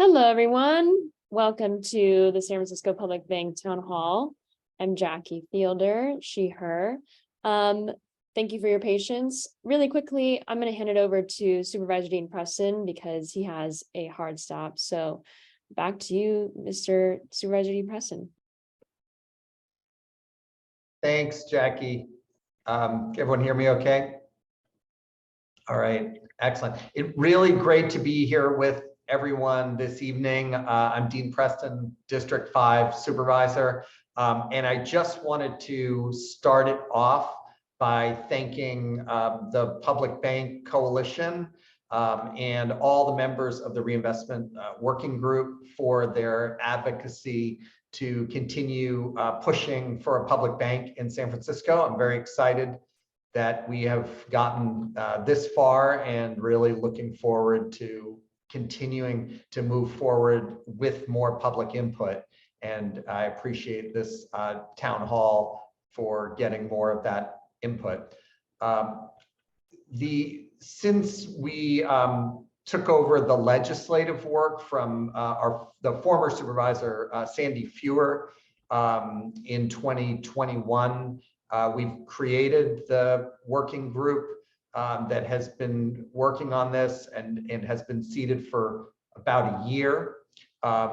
Hello, everyone. Welcome to the San Francisco Public Bank Town Hall. I'm Jackie Fielder, she, her. Thank you for your patience. Really quickly, I'm going to hand it over to Supervisor Dean Preston because he has a hard stop. So back to you, Mr. Supervisor Dean Preston. Thanks, Jackie. Everyone hear me okay? All right, excellent. It's really great to be here with everyone this evening. I'm Dean Preston, District 5 Supervisor, and I just wanted to start it off by thanking the Public Bank Coalition and all the members of the Reinvestment Working Group for their advocacy to continue pushing for a public bank in San Francisco. I'm very excited that we have gotten this far and really looking forward to continuing to move forward with more public input. And I appreciate this town hall for getting more of that input. Since we took over the legislative work from the former supervisor, Sandy Fewer, in 2021, we've created the working group that has been working on this and has been seated for about a year.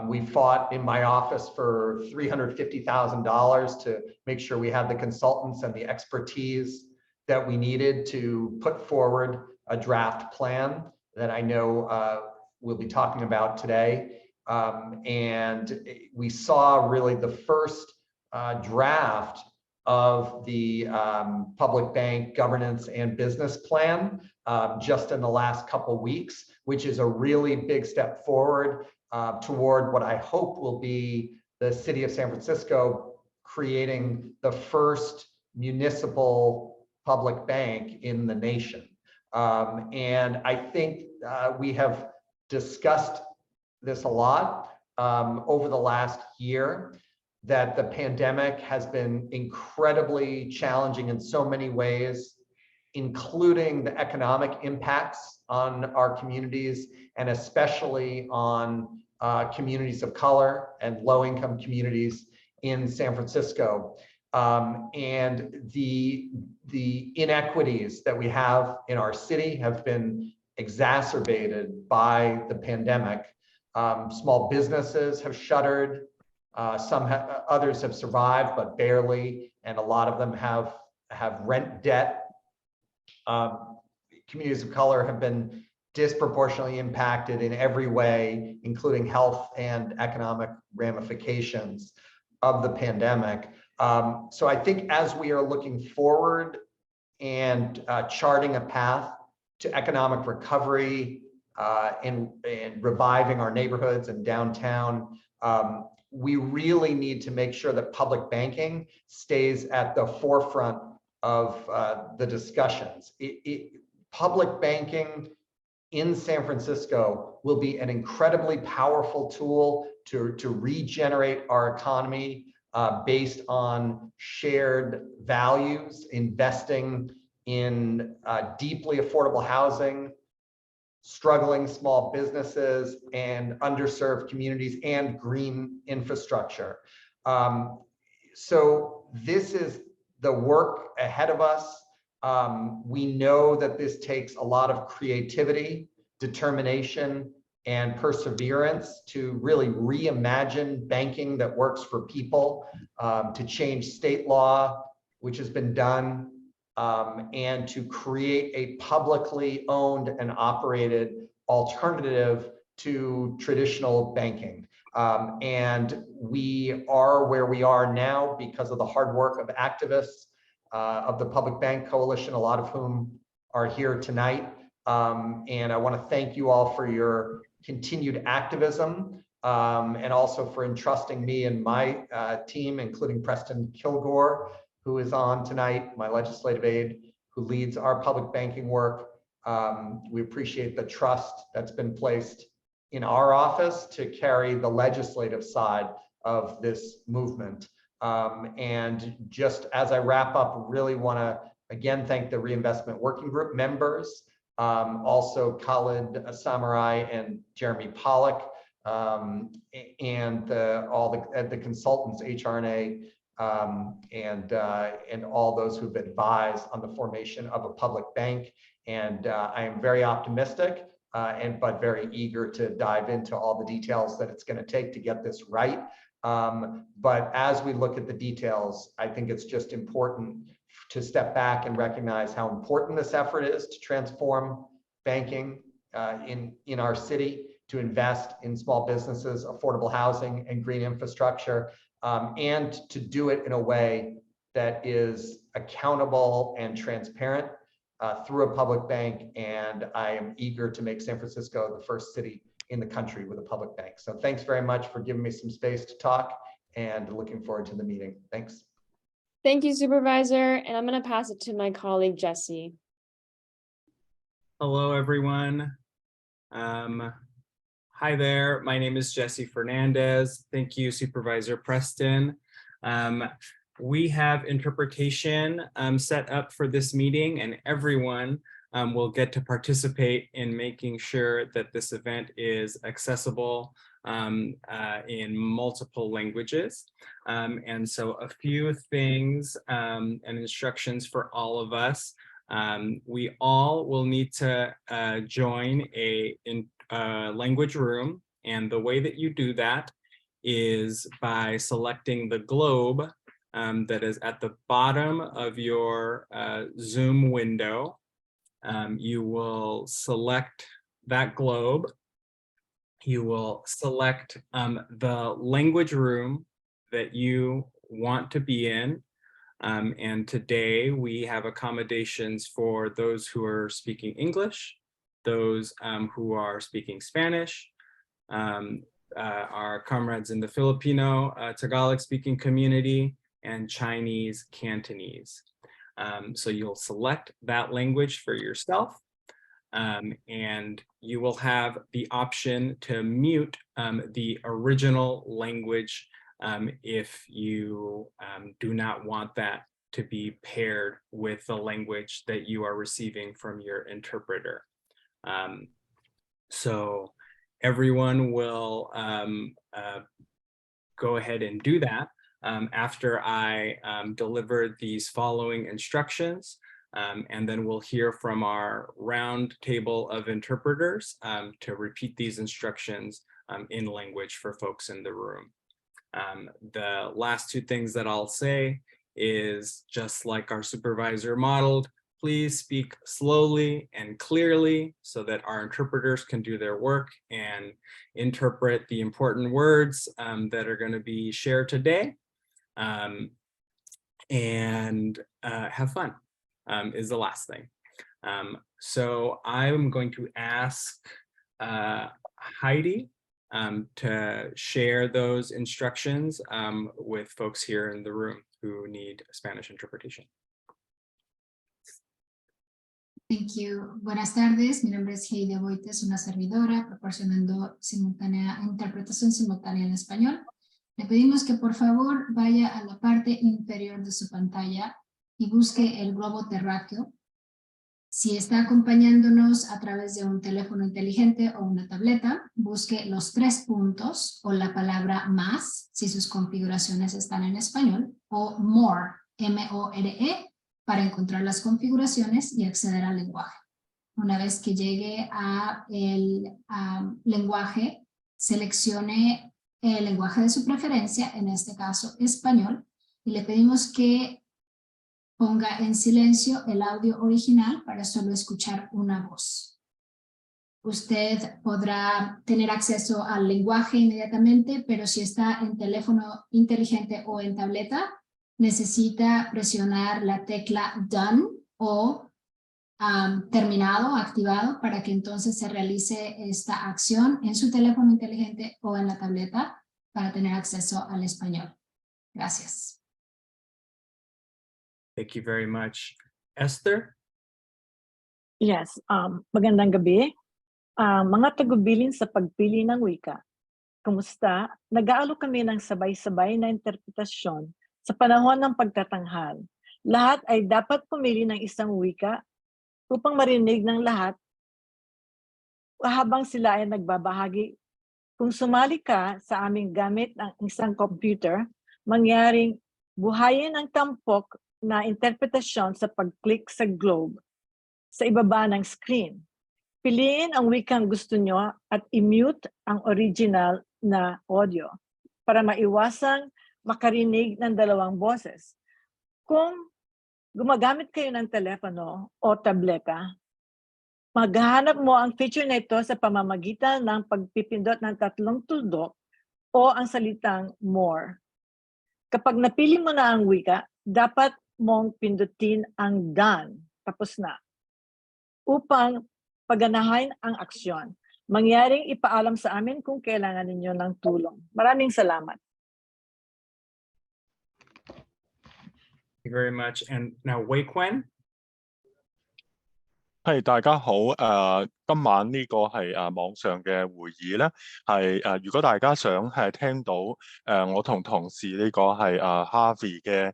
We fought in my office for $350,000 to make sure we had the consultants and the expertise that we needed to put forward a draft plan that I know we'll be talking about today. And we saw really the first draft of the public bank governance and business plan just in the last couple weeks, which is a really big step forward toward what I hope will be the city of San Francisco creating the first municipal public bank in the nation. And I think we have discussed this a lot over the last year, that the pandemic has been incredibly challenging in so many ways, including the economic impacts on our communities and especially on communities of color and low-income communities in San Francisco. And the inequities that we have in our city have been exacerbated by the pandemic. Small businesses have shuttered. Others have survived, but barely, and a lot of them have rent debt. Communities of color have been disproportionately impacted in every way, including health and economic ramifications of the pandemic. So I think as we are looking forward and charting a path to economic recovery and reviving our neighborhoods and downtown, we really need to make sure that public banking stays at the forefront of the discussions. Public banking in San Francisco will be an incredibly powerful tool to regenerate our economy based on shared values, investing in deeply affordable housing, struggling small businesses and underserved communities, and green infrastructure. So this is the work ahead of us. We know that this takes a lot of creativity, determination, and perseverance to really reimagine banking that works for people, to change state law, which has been done, and to create a publicly owned and operated alternative to traditional banking. And we are where we are now because of the hard work of activists of the Public Bank Coalition, a lot of whom are here tonight. And I want to thank you all for your continued activism and also for entrusting me and my team, including Preston Kilgore, who is on tonight, my legislative aide, who leads our public banking work. We appreciate the trust that's been placed in our office to carry the legislative side of this movement. And just as I wrap up, really want to again thank the Reinvestment Working Group members, also Khalid Samurai and Jeremy Pollack and all the consultants, HR&A, and all those who've advised on the formation of a public bank. And I am very optimistic, but very eager to dive into all the details that it's going to take to get this right. But as we look at the details, I think it's just important to step back and recognize how important this effort is to transform banking in our city, to invest in small businesses, affordable housing, and green infrastructure, and to do it in a way that is accountable and transparent through a public bank. And I am eager to make San Francisco the first city in the country with a public bank. So thanks very much for giving me some space to talk, and looking forward to the meeting. Thanks. Thank you, Supervisor. And I'm going to pass it to my colleague, Jesse. Hello, everyone. Hi there. My name is Jesse Fernandez. Thank you, Supervisor Preston. We have interpretation set up for this meeting, and everyone will get to participate in making sure that this event is accessible in multiple languages. And so a few things and instructions for all of us. We all will need to join a language room, and the way that you do that is by selecting the globe that is at the bottom of your Zoom window. You will select that globe. You will select the language room that you want to be in. And today we have accommodations for those who are speaking English, those who are speaking Spanish, our comrades in the Filipino, Tagalog speaking community, and Chinese Cantonese. So you'll select that language for yourself, and you will have the option to mute the original language if you do not want that to be paired with the language that you are receiving from your interpreter. So everyone will go ahead and do that after I deliver these following instructions, and then we'll hear from our round table of interpreters to repeat these instructions in language for folks in the room. The last two things that I'll say is, just like our supervisor modeled, please speak slowly and clearly so that our interpreters can do their work and interpret the important words that are going to be shared today. And have fun is the last thing. So I'm going to ask Heidi to share those instructions with folks here in the room who need Spanish interpretation. Thank you. Buenas tardes, mi nombre es Heidi Boites, una servidora proporcionando interpretación simultánea en español. Le pedimos que por favor vaya a la parte inferior de su pantalla y busque el globo terráqueo. Si está acompañándonos a través de un teléfono inteligente o una tableta, busque los 3 puntos o la palabra más, si sus configuraciones están en español, o more, M-O-R-E, para encontrar las configuraciones y acceder al lenguaje. Una vez que llegue a el lenguaje, seleccione el lenguaje de su preferencia, en este caso español, y le pedimos que ponga en silencio el audio original para solo escuchar una voz. Usted podrá tener acceso al lenguaje inmediatamente, pero si está en teléfono inteligente o en tableta, necesita presionar la tecla Done o terminado, activado, para que entonces se realice esta acción en su teléfono inteligente o en la tableta para tener acceso al español. Gracias. Thank you very much. Esther? Yes, magandang gabi. Mga tagubilin sa pagpili ng wika. Kumusta? Nag-aalok kami ng sabay-sabay na interpretasyon sa panahon ng pagtatanghal. Lahat ay dapat pumili ng isang wika upang marinig ng lahat habang sila ay nagbabahagi Kung sumali ka sa aming gamit ang isang computer, mangyaring buhayin ang tampok na interpretasyon sa pag-click sa globe sa ibaba ng screen. Piliin ang wikang gusto nyo at i-mute ang original na audio para maiwasang makarinig ng dalawang boses. Kung gumagamit kayo ng telepono o tableta, maghahanap mo ang feature nito sa pamamagitan ng pagpipindot ng 3 tuldok o ang salitang more. Kapag napili mo na ang wika, dapat mong pindutin ang done, tapos na, upang paganahin ang aksyon. Mangyaring ipaalam sa amin kung kailangan ninyo ng tulong. Maraming salamat. Thank you very much. And now Wei Quen. 係大家好，今晚呢個係網上嘅會議咧，係如果大家想係聽到我同同事呢個係Harvey 嘅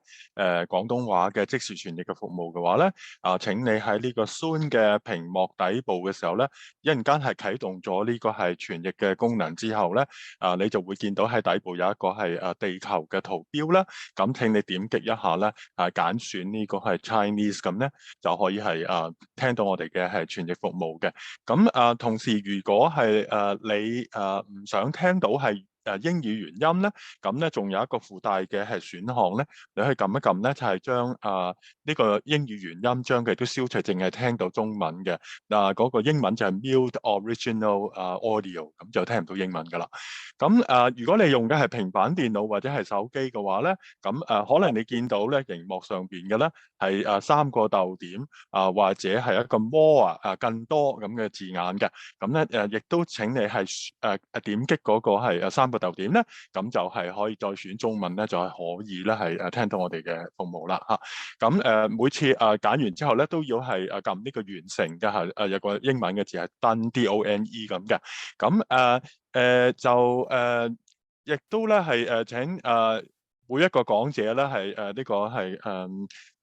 廣東話嘅即時傳譯嘅服務嘅話咧，請你喺呢個 Zoom 嘅屏幕底部嘅時候咧，一陣間係啟動咗呢個係傳譯嘅功能之後咧，你就會見到喺底部有一個係地球嘅圖標啦，咁請你點擊一下咧，揀選呢個係 Chinese 咁咧，就可以係聽到我哋嘅係傳譯服務嘅。咁同時如果係你唔想聽到係英語原音咧，咁咧仲有一個附帶嘅係選項咧，你可以撳一撳咧，就係將呢個英語原音將佢都消除，淨係聽到中文嘅。嗰個英文就係 mute original audio， 咁就聽唔到英文噶啦。咁如果你用嘅係平板電腦或者係手機嘅話咧，咁可能你見到咧熒幕上邊嘅咧係3個逗點或者係一個 more 更多咁嘅字眼嘅。咁咧亦都請你係點擊嗰個係3個逗點咧，咁就係可以再選中文咧，就係可以咧係聽到我哋嘅服務啦嚇。咁每次揀完之後咧，都要係撳呢個完成嘅係有個英文嘅字係 done D-O-N-E 咁嘅。咁亦都咧係請每一個講者咧係呢個係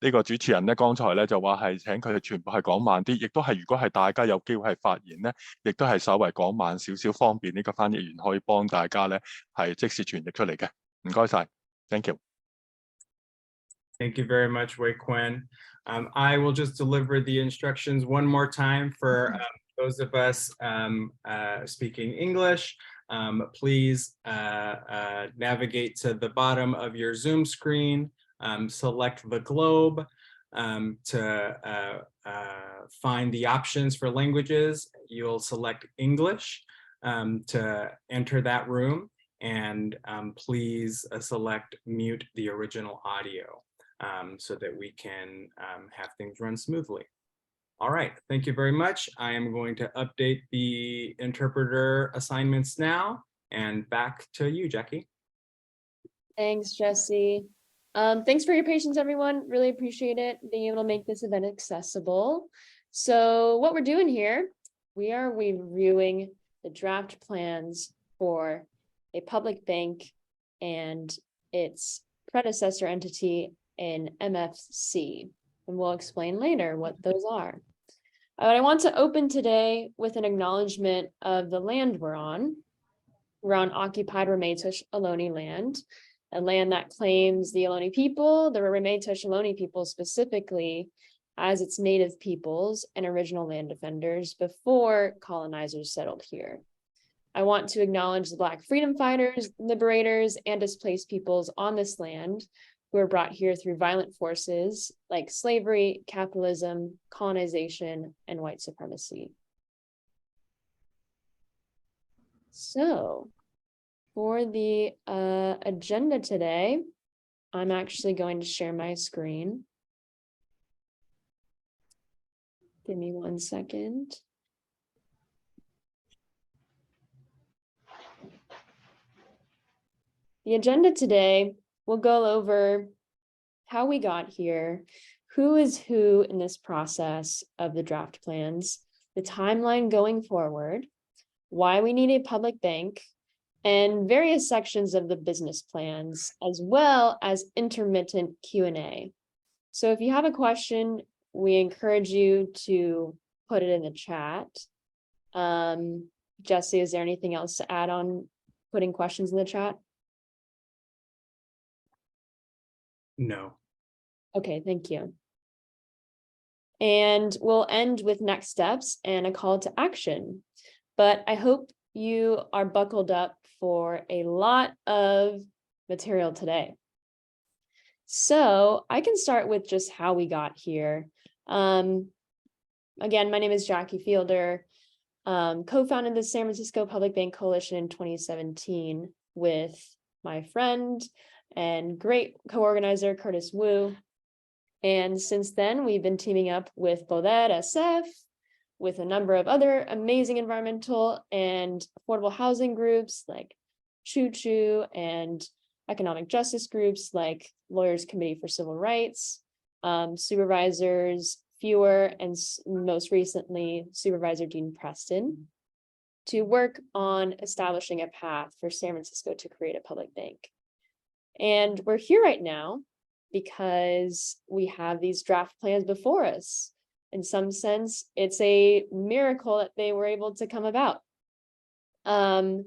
呢個主持人咧，剛才咧就話係請佢哋全部係講慢啲，亦都係如果係大家有機會係發言咧，亦都係稍微講慢少少，方便呢個翻譯員可以幫大家咧係即時傳譯出嚟嘅。唔該晒 ，thank you。Thank you very much, Wei Quen. I will just deliver the instructions one more time for those of us speaking English. Please navigate to the bottom of your Zoom screen, select the globe to find the options for languages. You'll select English to enter that room, and please select mute the original audio so that we can have things run smoothly. All right, thank you very much. I am going to update the interpreter assignments now, and back to you, Jackie. Thanks, Jesse. Thanks for your patience, everyone. Really appreciate it, being able to make this event accessible. So what we're doing here, we are reviewing the draft plans for a public bank and its predecessor entity in MFC. And we'll explain later what those are. I want to open today with an acknowledgement of the land we're on. We're on occupied Ramaytush Ohlone land, a land that claims the Ohlone people, the Ramaytush Ohlone people specifically, as its native peoples and original land defenders before colonizers settled here. I want to acknowledge the Black freedom fighters, liberators, and displaced peoples on this land who were brought here through violent forces like slavery, capitalism, colonization, and white supremacy. So, for the agenda today, I'm actually going to share my screen. Give me 1 second. The agenda today, we'll go over how we got here, who is who in this process of the draft plans, the timeline going forward, why we need a public bank, and various sections of the business plans, as well as intermittent Q&A. So if you have a question, we encourage you to put it in the chat. If Jesse, is there anything else to add on putting questions in the chat? No. Okay, thank you. And we'll end with next steps and a call to action. But I hope you are buckled up for a lot of material today. So I can start with just how we got here. Again, my name is Jackie Fielder, co-founded the San Francisco Public Bank Coalition in 2017 with my friend and great co-organizer Curtis Wu. And since then, we've been teaming up with Poder SF, with a number of other amazing environmental and affordable housing groups like Choo Choo and economic justice groups like Lawyers Committee for Civil Rights, Supervisors Fewer, and most recently, Supervisor Dean Preston, to work on establishing a path for San Francisco to create a public bank. And we're here right now because we have these draft plans before us. In some sense, it's a miracle that they were able to come about. The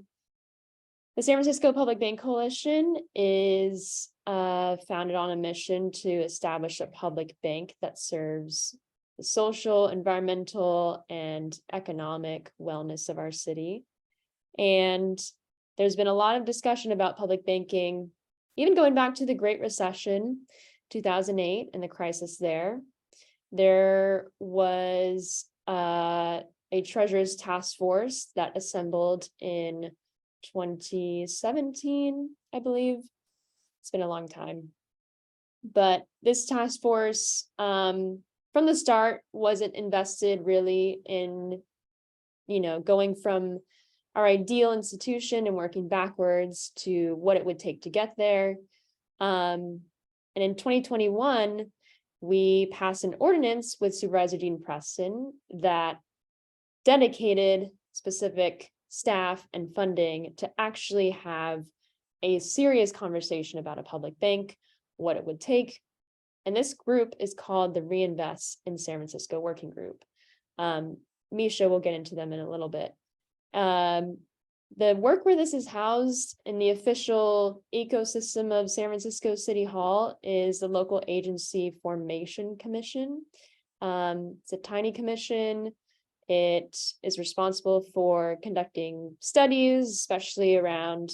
San Francisco Public Bank Coalition is founded on a mission to establish a public bank that serves the social, environmental, and economic wellness of our city. And there's been a lot of discussion about public banking, even going back to the Great Recession, 2008, and the crisis there. There was a Treasurer's Task Force that assembled in 2017, I believe. It's been a long time. But this task force, from the start, wasn't invested really in, going from our ideal institution and working backwards to what it would take to get there. And in 2021, we passed an ordinance with Supervisor Dean Preston that dedicated specific staff and funding to actually have a serious conversation about a public bank, what it would take. And this group is called the Reinvest in San Francisco Working Group. Misha will get into them in a little bit. The work where this is housed in the official ecosystem of San Francisco City Hall is the Local Agency Formation Commission. It's a tiny commission. It is responsible for conducting studies, especially around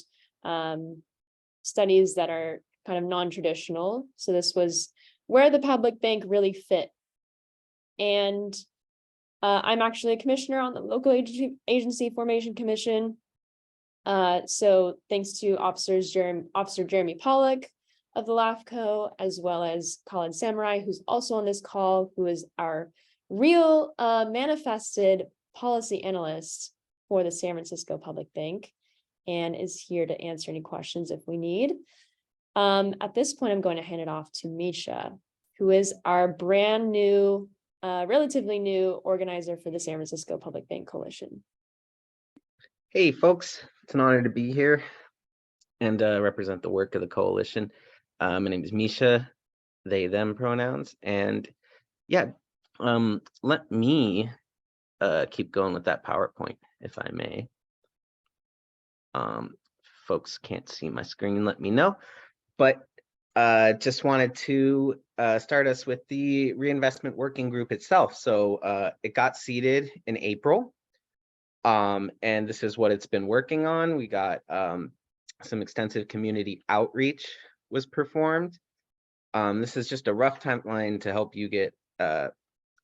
studies that are kind of non-traditional. So this was where the public bank really fit. And I'm actually a commissioner on the Local Agency Formation Commission. So thanks to Officer Jeremy Pollack of the LAFCO, as well as Colin Samurai, who's also on this call, who is our real manifested policy analyst for the San Francisco Public Bank, and is here to answer any questions if we need. At this point, I'm going to hand it off to Misha, who is our brand new, relatively new organizer for the San Francisco Public Bank Coalition. Hey folks, it's an honor to be here and represent the work of the coalition. My name is Misha, they, them pronouns, and yeah, let me keep going with that PowerPoint, if I may. Folks can't see my screen, let me know, but just wanted to start us with the Reinvestment Working Group itself. So it got seated in April. And this is what it's been working on. We got some extensive community outreach was performed. This is just a rough timeline to help you get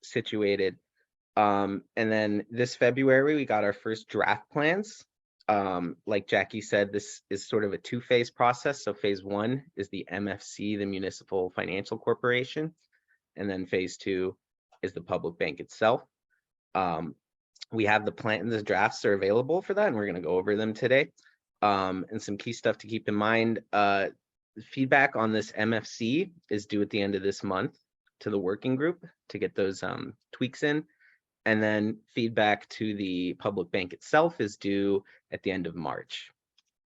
situated. And then this February, we got our first draft plans. Like Jackie said, this is sort of a two-phase process. So phase one is the MFC, the Municipal Financial Corporation. And then phase two is the public bank itself. We have the plan, the drafts are available for that, and we're going to go over them today. And some key stuff to keep in mind. Feedback on this MFC is due at the end of this month to the working group to get those tweaks in. And then feedback to the public bank itself is due at the end of March.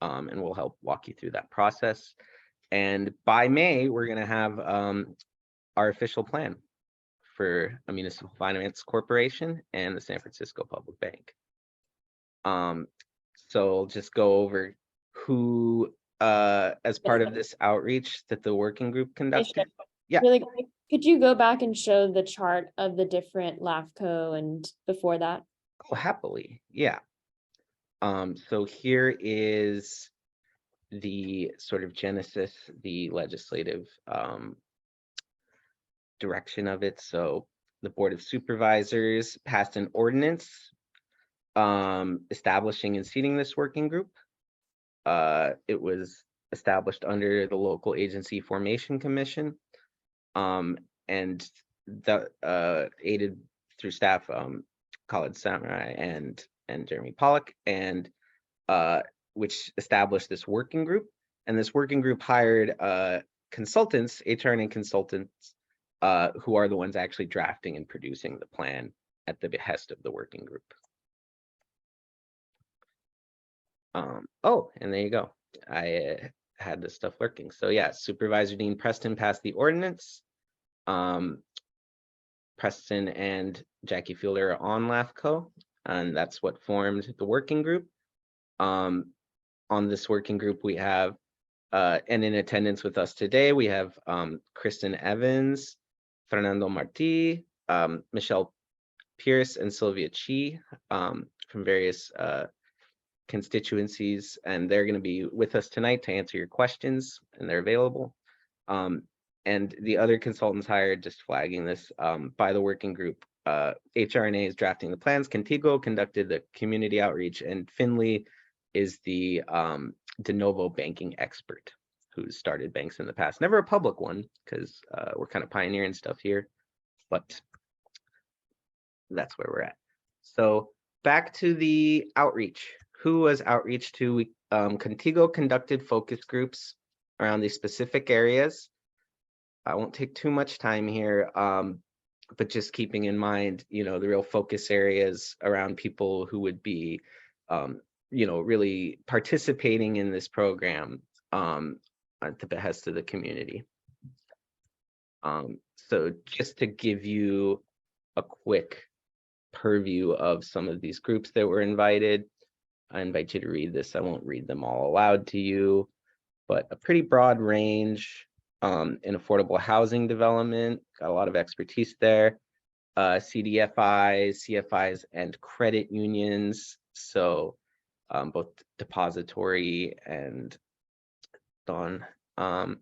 And we'll help walk you through that process. And by May, we're going to have our official plan for a municipal finance corporation and the San Francisco Public Bank. So I'll just go over who, as part of this outreach that the working group conducted. Yeah. Really quick, could you go back and show the chart of the different LAFCO and before that? Oh, happily, yeah. So here is the sort of genesis, the legislative direction of it. So the Board of Supervisors passed an ordinance establishing and seating this working group. It was established under the local agency formation commission, and the aided through staff, Khalid Samurai and Jeremy Pollock, and which established this working group. And this working group hired consultants, HR&A consultants, who are the ones actually drafting and producing the plan at the behest of the working group. Oh, and there you go. I had this stuff lurking. So yeah, Supervisor Dean Preston passed the ordinance. Preston and Jackie Fielder are on LAFCO, and that's what formed the working group. On this working group, we have, and in attendance with us today, we have Kristen Evans, Fernando Martí, Michelle Pierce, and Sylvia Chi from various constituencies, and they're going to be with us tonight to answer your questions, and they're available. And the other consultants hired, just flagging this, by the working group, HR&A is drafting the plans, Contigo conducted the community outreach, and Finley is the de novo banking expert who's started banks in the past. Never a public one, because we're kind of pioneering stuff here, but that's where we're at. So back to the outreach. Who was outreach to? Contigo conducted focus groups around these specific areas. I won't take too much time here, but just keeping in mind, you know, the real focus areas around people who would be, you know, really participating in this program at the behest of the community. So just to give you a quick purview of some of these groups that were invited, I invite you to read this. I won't read them all aloud to you, but a pretty broad range in affordable housing development, got a lot of expertise there. CDFIs, CFIs, and credit unions. So both depository and done. And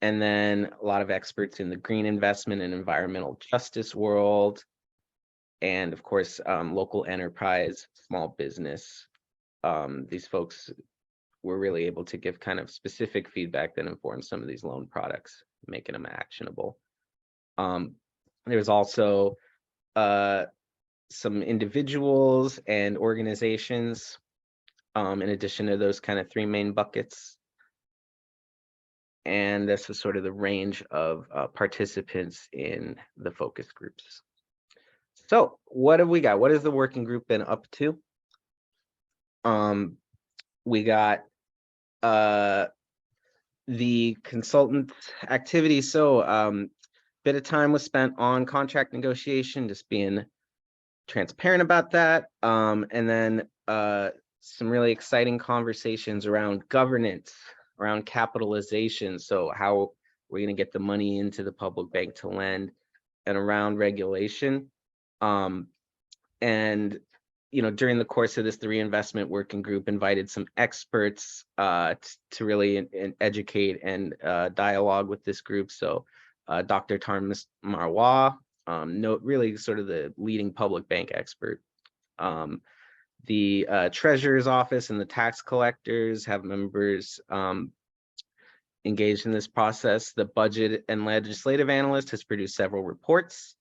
then a lot of experts in the green investment and environmental justice world. And of course, local enterprise, small business. These folks were really able to give kind of specific feedback that informs some of these loan products, making them actionable. There's also some individuals and organizations in addition to those kind of three main buckets. And this is sort of the range of participants in the focus groups. So what have we got? What has the working group been up to? We got the consultant activity. So bit of time was spent on contract negotiation, just being transparent about that. And then some really exciting conversations around governance, around capitalization. So how we're going to get the money into the public bank to lend, and around regulation. And you know, during the course of this, the Reinvestment Working Group invited some experts to really educate and dialogue with this group. So Dr. Tarmis Marwa, really sort of the leading public bank expert. The Treasurer's Office and the tax collectors have members engaged in this process. The Budget and Legislative Analyst has produced several reports.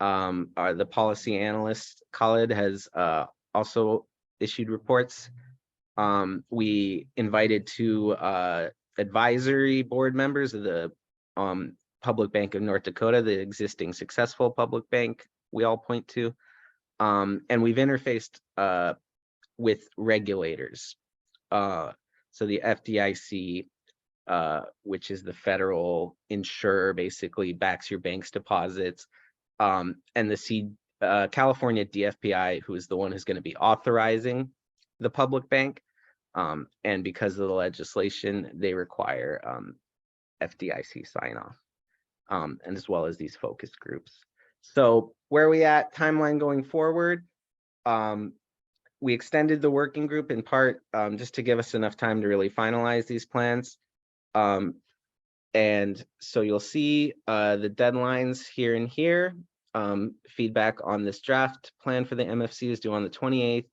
The policy analyst, Khalid, has also issued reports. We invited two advisory board members of the Public Bank of North Dakota, the existing successful public bank we all point to. And we've interfaced with regulators. So the FDIC, which is the federal insurer, basically backs your bank's deposits. And the California DFPI, who is the one who's going to be authorizing the public bank. And because of the legislation, they require FDIC sign off, and as well as these focus groups. So where are we at timeline going forward? We extended the working group in part just to give us enough time to really finalize these plans. And so you'll see the deadlines here and here. Feedback on this draft plan for the MFC is due on the 28th.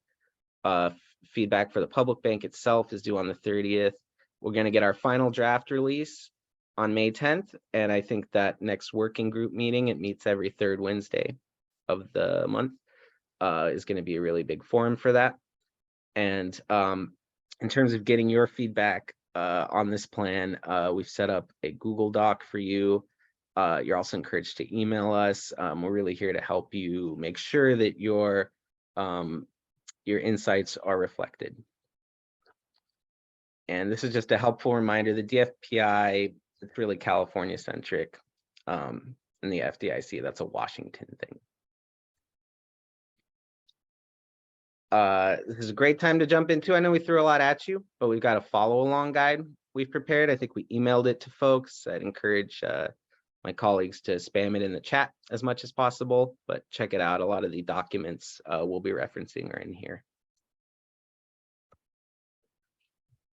Feedback for the public bank itself is due on the 30th. We're going to get our final draft release on May 10th. And I think that next working group meeting, it meets every third Wednesday of the month, is going to be a really big forum for that. And in terms of getting your feedback on this plan, we've set up a Google Doc for you. You're also encouraged to email us. We're really here to help you make sure that your insights are reflected. And this is just a helpful reminder, the DFPI, it's really California centric, and the FDIC, that's a Washington thing. This is a great time to jump into. I know we threw a lot at you, but we've got a follow along guide we've prepared. I think we emailed it to folks. I'd encourage my colleagues to spam it in the chat as much as possible, but check it out. A lot of the documents we'll be referencing are in here.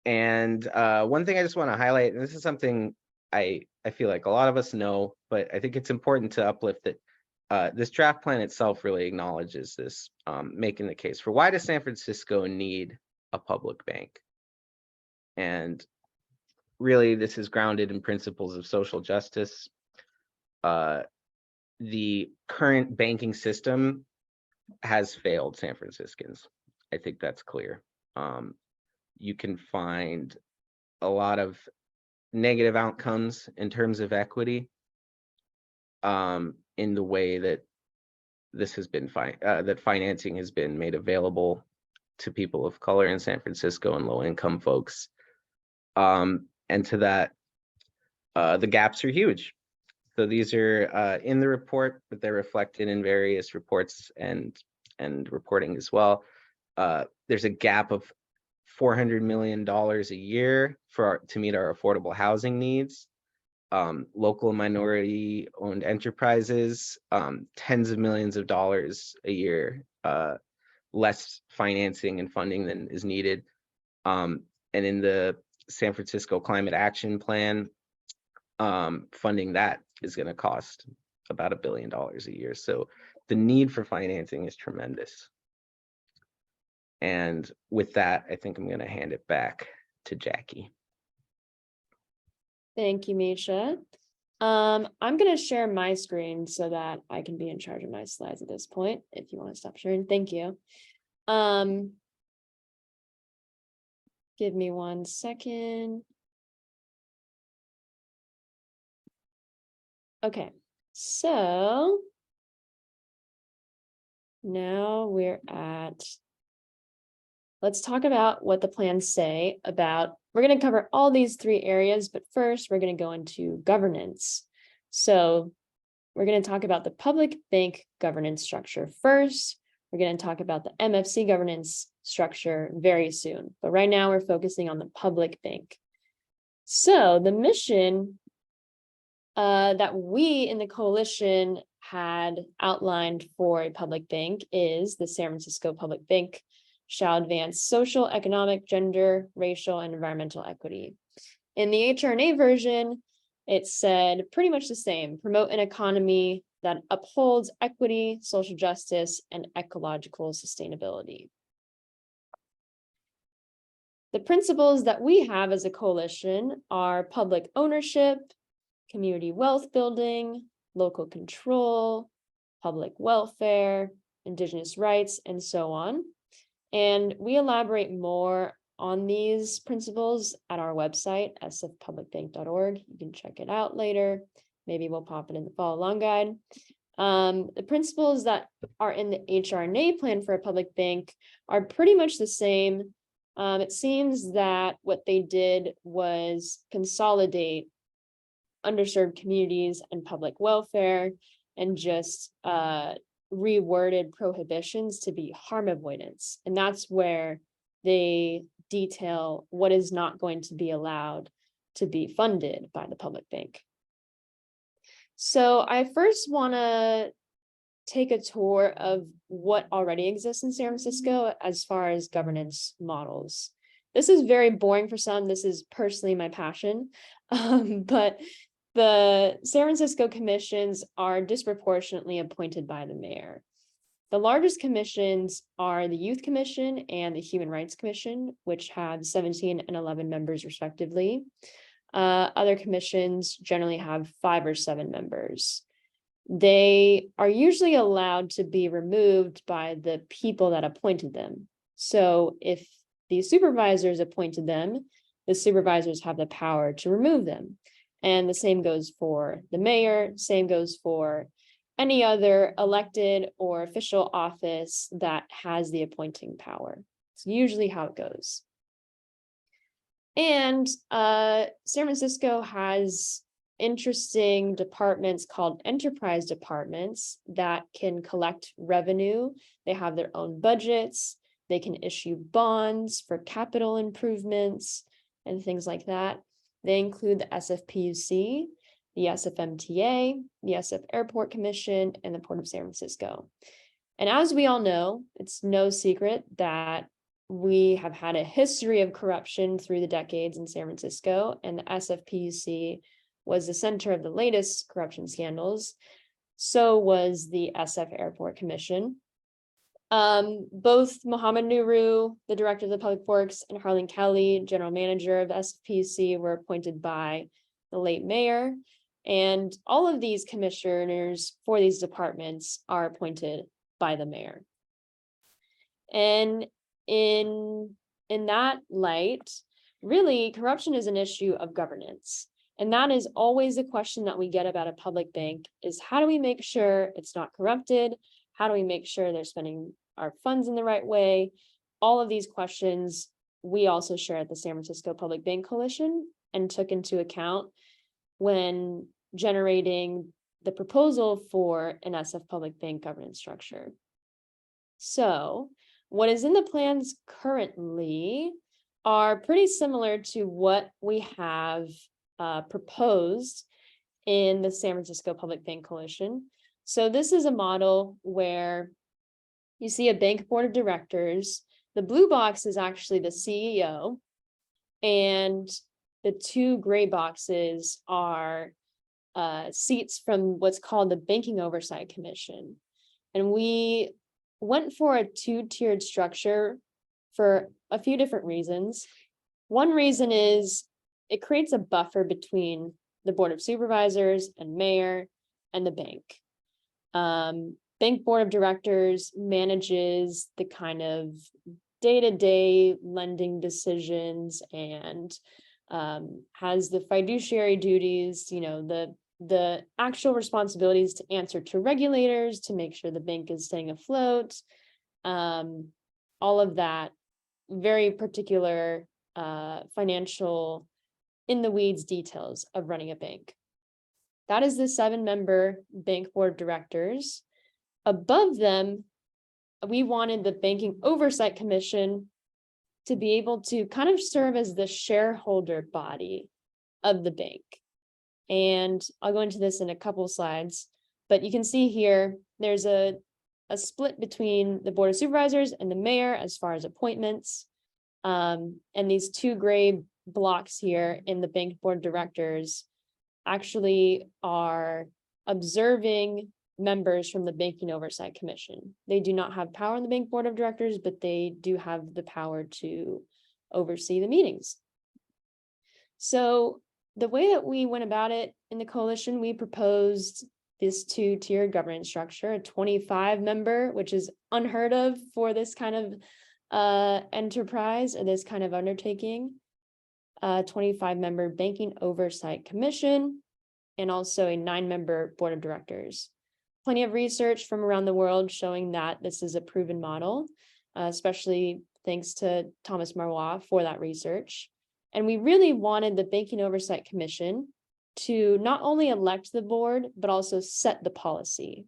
And one thing I just want to highlight, and this is something I feel like a lot of us know, but I think it's important to uplift that this draft plan itself really acknowledges this, making the case for why does San Francisco need a public bank? And really, this is grounded in principles of social justice. The current banking system has failed San Franciscans. I think that's clear. You can find a lot of negative outcomes in terms of equity in the way that this has been that financing has been made available to people of color in San Francisco and low-income folks. And to that, the gaps are huge. So these are in the report, but they're reflected in various reports and reporting as well. There's a gap of $400 million a year to meet our affordable housing needs. Local minority owned enterprises, tens of millions of dollars a year, less financing and funding than is needed. And in the San Francisco Climate Action Plan, funding that is going to cost about $1 billion a year. So the need for financing is tremendous. And with that, I think I'm going to hand it back to Jackie. Thank you, Misha. I'm going to share my screen so that I can be in charge of my slides at this point. If you want to stop sharing, thank you. Give me 1 second. Okay, so now we're at, let's talk about what the plans say about, we're going to cover all these 3 areas, but first we're going to go into governance. So we're going to talk about the public bank governance structure first. We're going to talk about the MFC governance structure very soon, but right now we're focusing on the public bank. So the mission that we in the coalition had outlined for a public bank is the San Francisco Public Bank shall advance social, economic, gender, racial, and environmental equity. In the HR&A version, it said pretty much the same: promote an economy that upholds equity, social justice, and ecological sustainability. The principles that we have as a coalition are public ownership, community wealth building, local control, public welfare, indigenous rights, and so on. And we elaborate more on these principles at our website, sfpublicbank.org. You can check it out later. Maybe we'll pop it in the follow along guide. The principles that are in the HR&A plan for a public bank are pretty much the same. It seems that what they did was consolidate underserved communities and public welfare and just reworded prohibitions to be harm avoidance. And that's where they detail what is not going to be allowed to be funded by the public bank. So I first want to take a tour of what already exists in San Francisco as far as governance models. This is very boring for some. This is personally my passion, but the San Francisco commissions are disproportionately appointed by the mayor. The largest commissions are the Youth Commission and the Human Rights Commission, which have 17 and 11 members respectively. Other commissions generally have 5 or 7 members. They are usually allowed to be removed by the people that appointed them. So if the supervisors appointed them, the supervisors have the power to remove them. And the same goes for the mayor, same goes for any other elected or official office that has the appointing power. It's usually how it goes. And San Francisco has interesting departments called enterprise departments that can collect revenue. They have their own budgets. They can issue bonds for capital improvements and things like that. They include the SFPUC, the SFMTA, the SF Airport Commission, and the Port of San Francisco. And as we all know, it's no secret that we have had a history of corruption through the decades in San Francisco, and the SFPUC was the center of the latest corruption scandals. So was the SF Airport Commission. Both Mohammed Nuru, the director of the Public Works, and Harlan Kelly, general manager of SFPUC, were appointed by the late mayor. And all of these commissioners for these departments are appointed by the mayor. And in that light, really, corruption is an issue of governance. And that is always a question that we get about a public bank is how do we make sure it's not corrupted? How do we make sure they're spending our funds in the right way? All of these questions we also share at the San Francisco Public Bank Coalition and took into account when generating the proposal for an SF Public Bank governance structure. So what is in the plans currently are pretty similar to what we have proposed in the San Francisco Public Bank Coalition. So this is a model where you see a bank board of directors. The blue box is actually the CEO, and the 2 gray boxes are seats from what's called the Banking Oversight Commission. And we went for a 2-tiered structure for a few different reasons. One reason is it creates a buffer between the Board of Supervisors and mayor and the bank. Bank Board of Directors manages the kind of day-to-day lending decisions and has the fiduciary duties, you know, the actual responsibilities to answer to regulators, to make sure the bank is staying afloat, all of that very particular financial in the weeds details of running a bank. That is the 7-member bank board of directors. Above them, we wanted the Banking Oversight Commission to be able to kind of serve as the shareholder body of the bank. And I'll go into this in a couple of slides, but you can see here, there's a split between the Board of Supervisors and the mayor as far as appointments. And these 2 gray blocks here in the bank board of directors actually are observing members from the Banking Oversight Commission. They do not have power in the bank board of directors, but they do have the power to oversee the meetings. So the way that we went about it in the coalition, we proposed this 2-tiered governance structure, a 25-member, which is unheard of for this kind of enterprise or this kind of undertaking, 25-member Banking Oversight Commission, and also a 9-member board of directors. Plenty of research from around the world showing that this is a proven model, especially thanks to Thomas Marois for that research. And we really wanted the Banking Oversight Commission to not only elect the board, but also set the policy.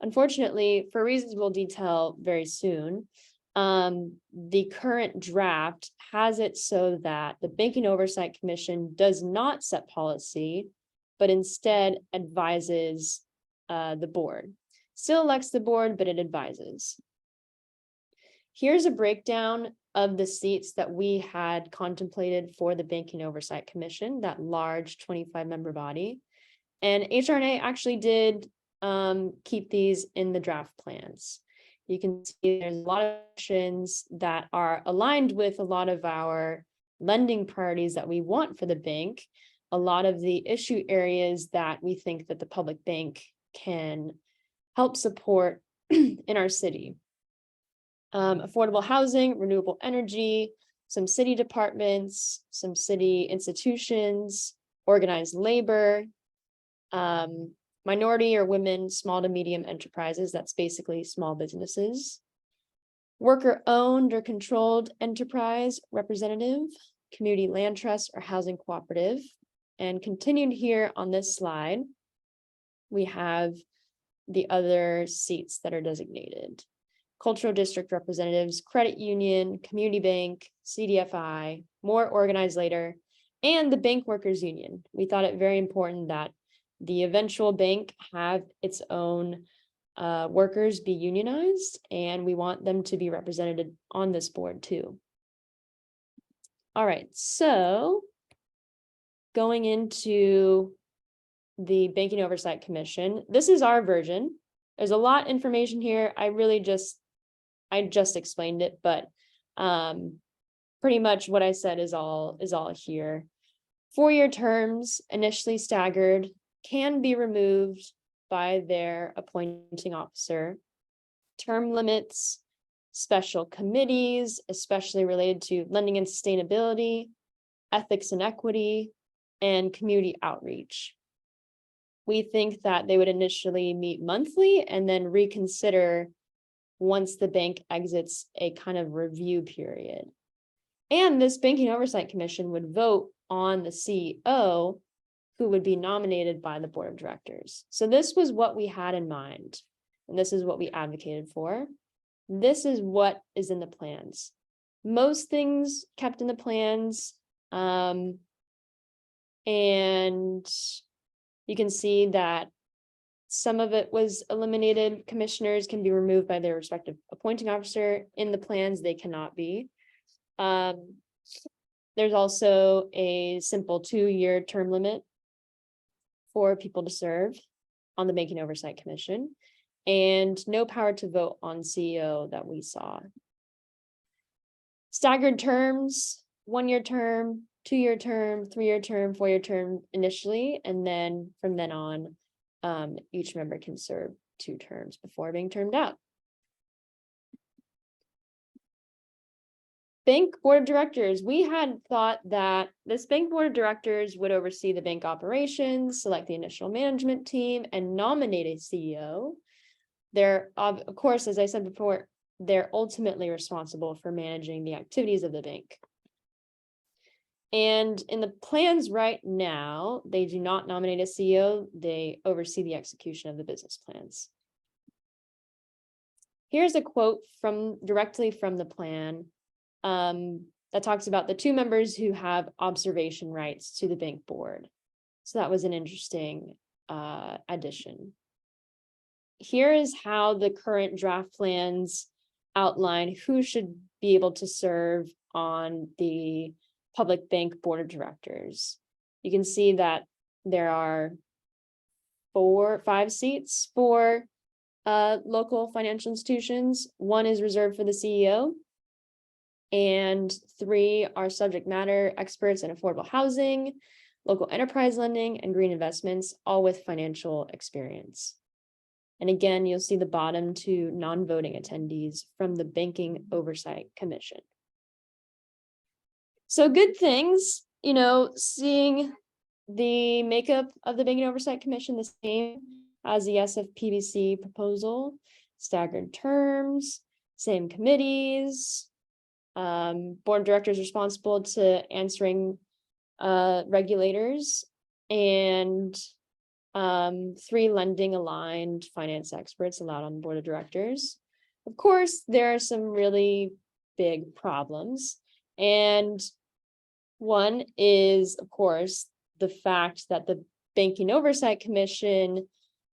Unfortunately, for reasons we'll detail very soon, the current draft has it so that the Banking Oversight Commission does not set policy, but instead advises the board. Still elects the board, but it advises. Here's a breakdown of the seats that we had contemplated for the Banking Oversight Commission, that large 25-member body. And HR&A actually did keep these in the draft plans. You can see there's a lot of actions that are aligned with a lot of our lending priorities that we want for the bank, a lot of the issue areas that we think that the public bank can help support in our city. Affordable housing, renewable energy, some city departments, some city institutions, organized labor, minority or women, small to medium enterprises, that's basically small businesses, worker owned or controlled enterprise representative, community land trust or housing cooperative. And continued here on this slide, we have the other seats that are designated. Cultural district representatives, credit union, community bank, CDFI, more organized later, and the bank workers union. We thought it very important that the eventual bank have its own workers be unionized, and we want them to be represented on this board too. All right, so going into the Banking Oversight Commission, this is our version. There's a lot of information here. I just explained it, but pretty much what I said is all here. 4-year terms, initially staggered, can be removed by their appointing officer. Term limits, special committees, especially related to lending and sustainability, ethics and equity, and community outreach. We think that they would initially meet monthly and then reconsider once the bank exits a kind of review period. And this Banking Oversight Commission would vote on the CEO, who would be nominated by the board of directors. So this was what we had in mind, and this is what we advocated for. This is what is in the plans. Most things kept in the plans, and you can see that some of it was eliminated. Commissioners can be removed by their respective appointing officer. In the plans, they cannot be. There's also a simple 2-year term limit for people to serve on the Banking Oversight Commission, and no power to vote on CEO that we saw. Staggered terms, 1-year term, 2-year term, 3-year term, 4-year term initially, and then from then on, each member can serve 2 terms before being termed out. Bank board of directors, we had thought that this bank board of directors would oversee the bank operations, select the initial management team, and nominate a CEO. They're, of course, as I said before, they're ultimately responsible for managing the activities of the bank. And in the plans right now, they do not nominate a CEO, they oversee the execution of the business plans. Here's a quote directly from the plan that talks about the 2 members who have observation rights to the bank board. So that was an interesting addition. Here is how the current draft plans outline who should be able to serve on the public bank board of directors. You can see that there are 5 seats for local financial institutions. 1 is reserved for the CEO, and 3 are subject matter experts in affordable housing, local enterprise lending, and green investments, all with financial experience. And again, you'll see the bottom 2 non-voting attendees from the Banking Oversight Commission. So good things, seeing the makeup of the Banking Oversight Commission the same as the SFPBC proposal, staggered terms, same committees, board of directors responsible to answering regulators, and 3 lending aligned finance experts allowed on the board of directors. Of course, there are some really big problems. And one is, of course, the fact that the Banking Oversight Commission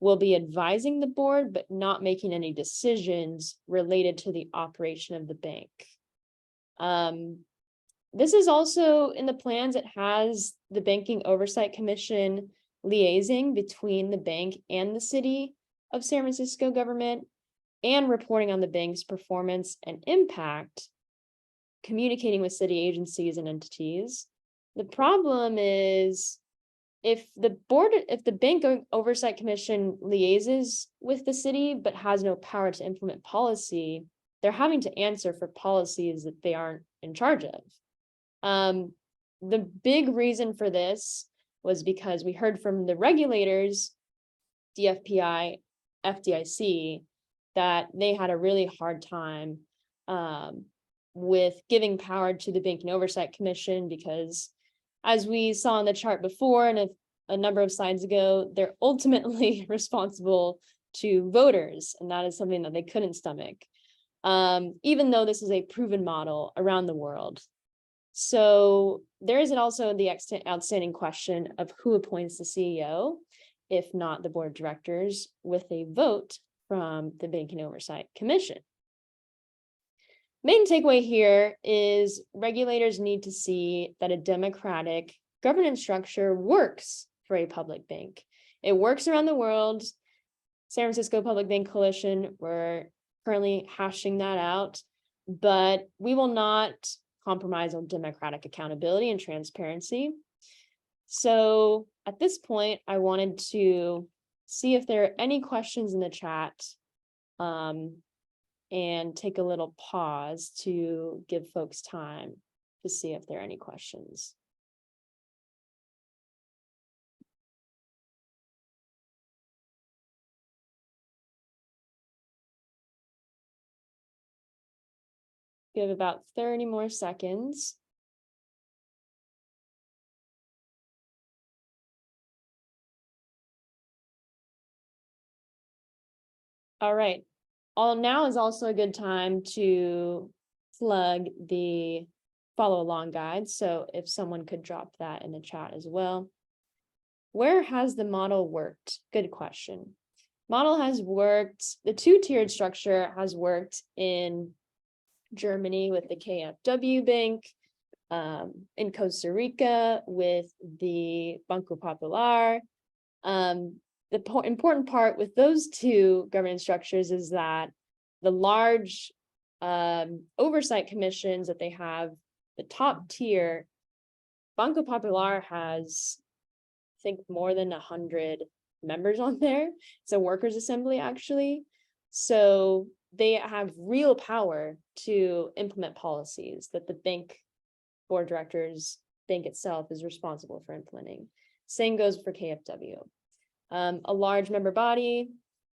will be advising the board, but not making any decisions related to the operation of the bank. This is also in the plans. It has the Banking Oversight Commission liaising between the bank and the city of San Francisco government and reporting on the bank's performance and impact, communicating with city agencies and entities. The problem is if the Bank Oversight Commission liaises with the city but has no power to implement policy, they're having to answer for policies that they aren't in charge of. The big reason for this was because we heard from the regulators, DFPI, FDIC, that they had a really hard time with giving power to the Banking Oversight Commission because, as we saw in the chart before and a number of slides ago, they're ultimately responsible to voters, and that is something that they couldn't stomach, even though this is a proven model around the world. So there is also the outstanding question of who appoints the CEO, if not the board of directors, with a vote from the Banking Oversight Commission. Main takeaway here is regulators need to see that a democratic governance structure works for a public bank. It works around the world. San Francisco Public Bank Coalition, we're currently hashing that out, but we will not compromise on democratic accountability and transparency. So at this point, I wanted to see if there are any questions in the chat and take a little pause to give folks time to see if there are any questions. Give about 30 more seconds. All right. Now is also a good time to plug the follow along guide. So if someone could drop that in the chat as well. Where has the model worked? Good question. Model has worked, the 2-tiered structure has worked in Germany with the KfW Bank, in Costa Rica with the Banco Popular. The important part with those 2 governance structures is that the large oversight commissions that they have, the top tier, Banco Popular has, I think, more than 100 members on there. It's a workers' assembly, actually. So they have real power to implement policies that the bank board of directors, bank itself, is responsible for implementing. Same goes for KfW. A large member body,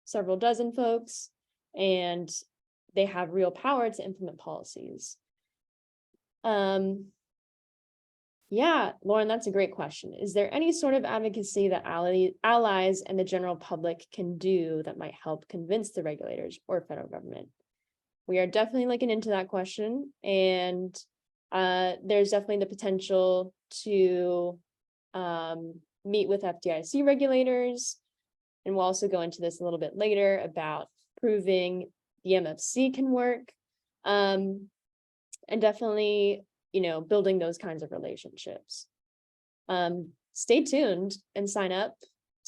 several dozen folks, and they have real power to implement policies. Yeah, Lauren, that's a great question. Is there any sort of advocacy that allies and the general public can do that might help convince the regulators or federal government? We are definitely looking into that question, and there's definitely the potential to meet with FDIC regulators, and we'll also go into this a little bit later about proving the MFC can work, and definitely, building those kinds of relationships. Stay tuned and sign up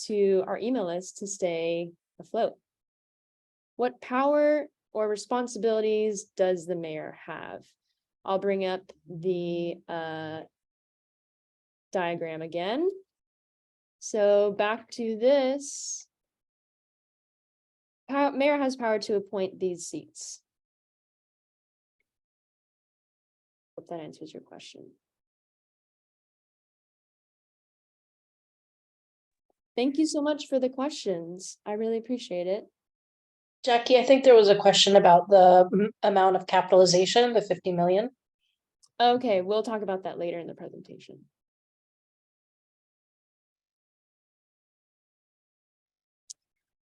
to our email list to stay afloat. What power or responsibilities does the mayor have? I'll bring up the diagram again. So back to this. Mayor has power to appoint these seats. Hope that answers your question. Thank you so much for the questions. I really appreciate it. Jackie, I think there was a question about the amount of capitalization, the 50 million. Okay, we'll talk about that later in the presentation.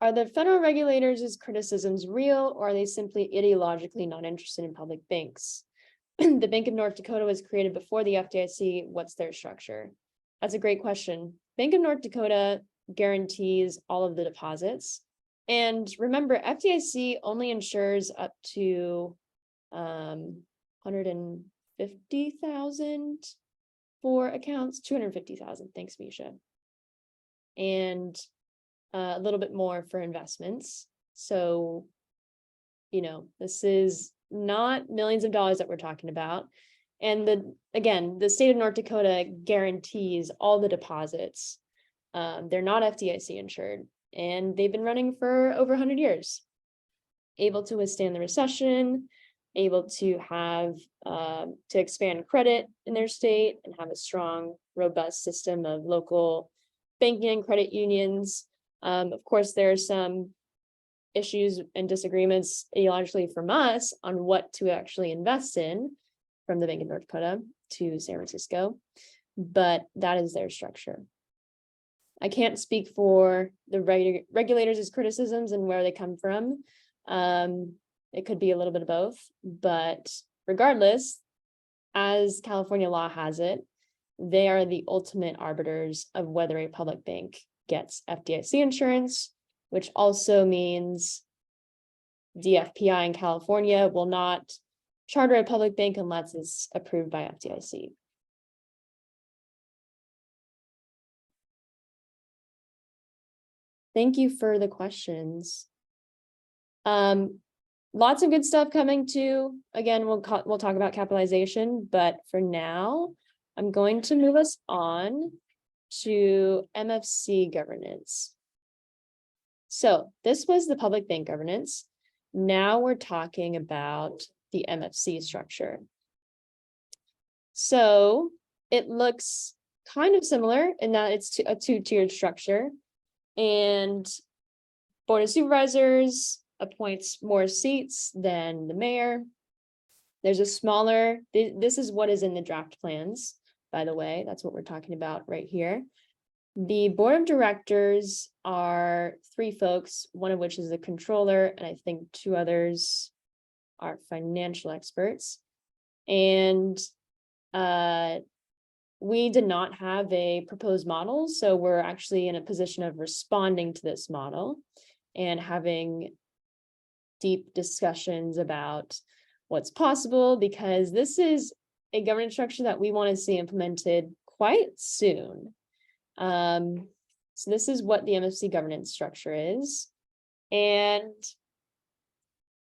Are the federal regulators' criticisms real, or are they simply ideologically not interested in public banks? The Bank of North Dakota was created before the FDIC. What's their structure? That's a great question. Bank of North Dakota guarantees all of the deposits. And remember, FDIC only insures up to 150,000 for accounts, 250,000. Thanks, Misha. And a little bit more for investments. So, this is not millions of dollars that we're talking about. And the state of North Dakota guarantees all the deposits. They're not FDIC insured, and they've been running for over 100 years, able to withstand the recession, able to have to expand credit in their state and have a strong, robust system of local banking and credit unions. Of course, there are some issues and disagreements ideologically from us on what to actually invest in from the Bank of North Dakota to San Francisco, but that is their structure. I can't speak for the regulators' criticisms and where they come from. It could be a little bit of both, but regardless, as California law has it, they are the ultimate arbiters of whether a public bank gets FDIC insurance, which also means DFPI in California will not charter a public bank unless it's approved by FDIC. Thank you for the questions. Lots of good stuff coming too. Again, we'll talk about capitalization, but for now, I'm going to move us on to MFC governance. So this was the public bank governance. Now we're talking about the MFC structure. So it looks kind of similar in that it's a two-tiered structure, and Board of Supervisors appoints more seats than the mayor. There's a smaller, this is what is in the draft plans, by the way, that's what we're talking about right here. The board of directors are 3 folks, one of which is the controller, and I think 2 others are financial experts. And we did not have a proposed model, so we're actually in a position of responding to this model and having deep discussions about what's possible, because this is a governance structure that we want to see implemented quite soon. So this is what the MFC governance structure is. And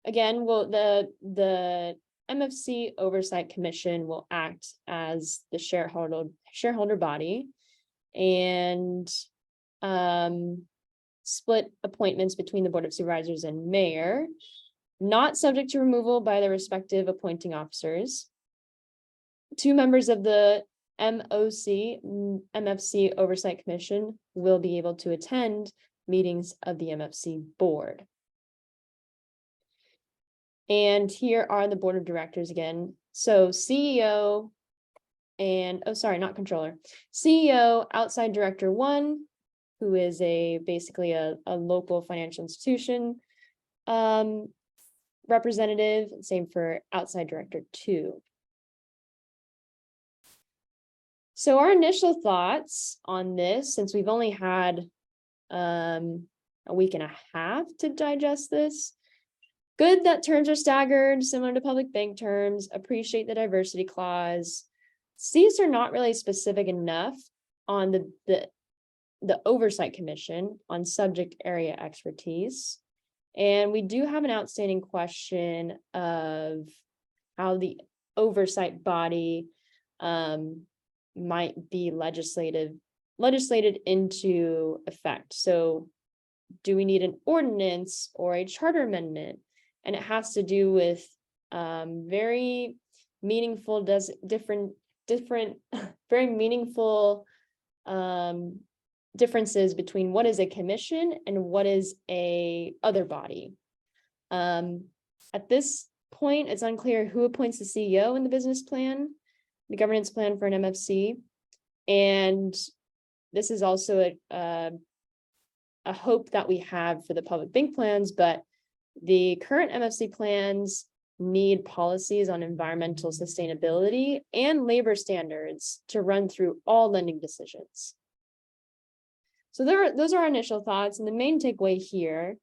again, the MFC Oversight Commission will act as the shareholder body and split appointments between the Board of Supervisors and mayor, not subject to removal by the respective appointing officers. 2 members of the MFC Oversight Commission will be able to attend meetings of the MFC board. And here are the board of directors again. So CEO and, not controller. CEO, outside director 1, who is basically a local financial institution representative, same for outside director 2. So our initial thoughts on this, since we've only had a week and a half to digest this, good that terms are staggered, similar to public bank terms, appreciate the diversity clause. These are not really specific enough on the oversight commission on subject area expertise. And we do have an outstanding question of how the oversight body might be legislated into effect. So do we need an ordinance or a charter amendment? And it has to do with very meaningful, very meaningful differences between what is a commission and what is a other body. At this point, it's unclear who appoints the CEO in the business plan, the governance plan for an MFC. And this is also a hope that we have for the public bank plans, but the current MFC plans need policies on environmental sustainability and labor standards to run through all lending decisions. So those are our initial thoughts, and the main takeaway here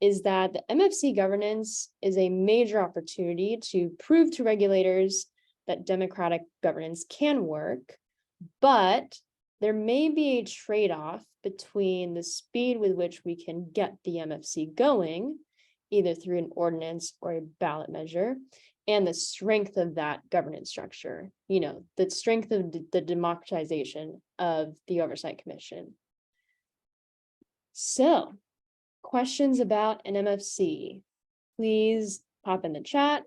is that the MFC governance is a major opportunity to prove to regulators that democratic governance can work, but there may be a trade-off between the speed with which we can get the MFC going, either through an ordinance or a ballot measure, and the strength of that governance structure, the strength of the democratization of the Oversight Commission. So, questions about an MFC, please pop in the chat.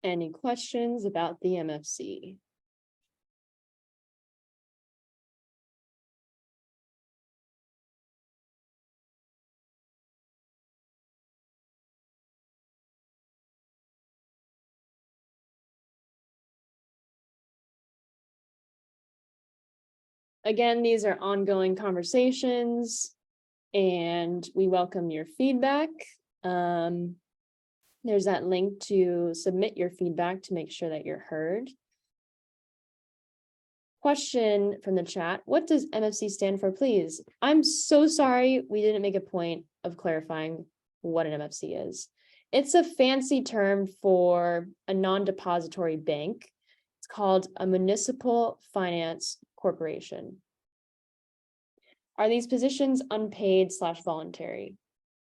Any questions about the MFC? Again, these are ongoing conversations, and we welcome your feedback. There's that link to submit your feedback to make sure that you're heard. Question from the chat, what does MFC stand for, please? I'm so sorry we didn't make a point of clarifying what an MFC is. It's a fancy term for a non-depository bank. It's called a municipal finance corporation. Are these positions unpaid / voluntary?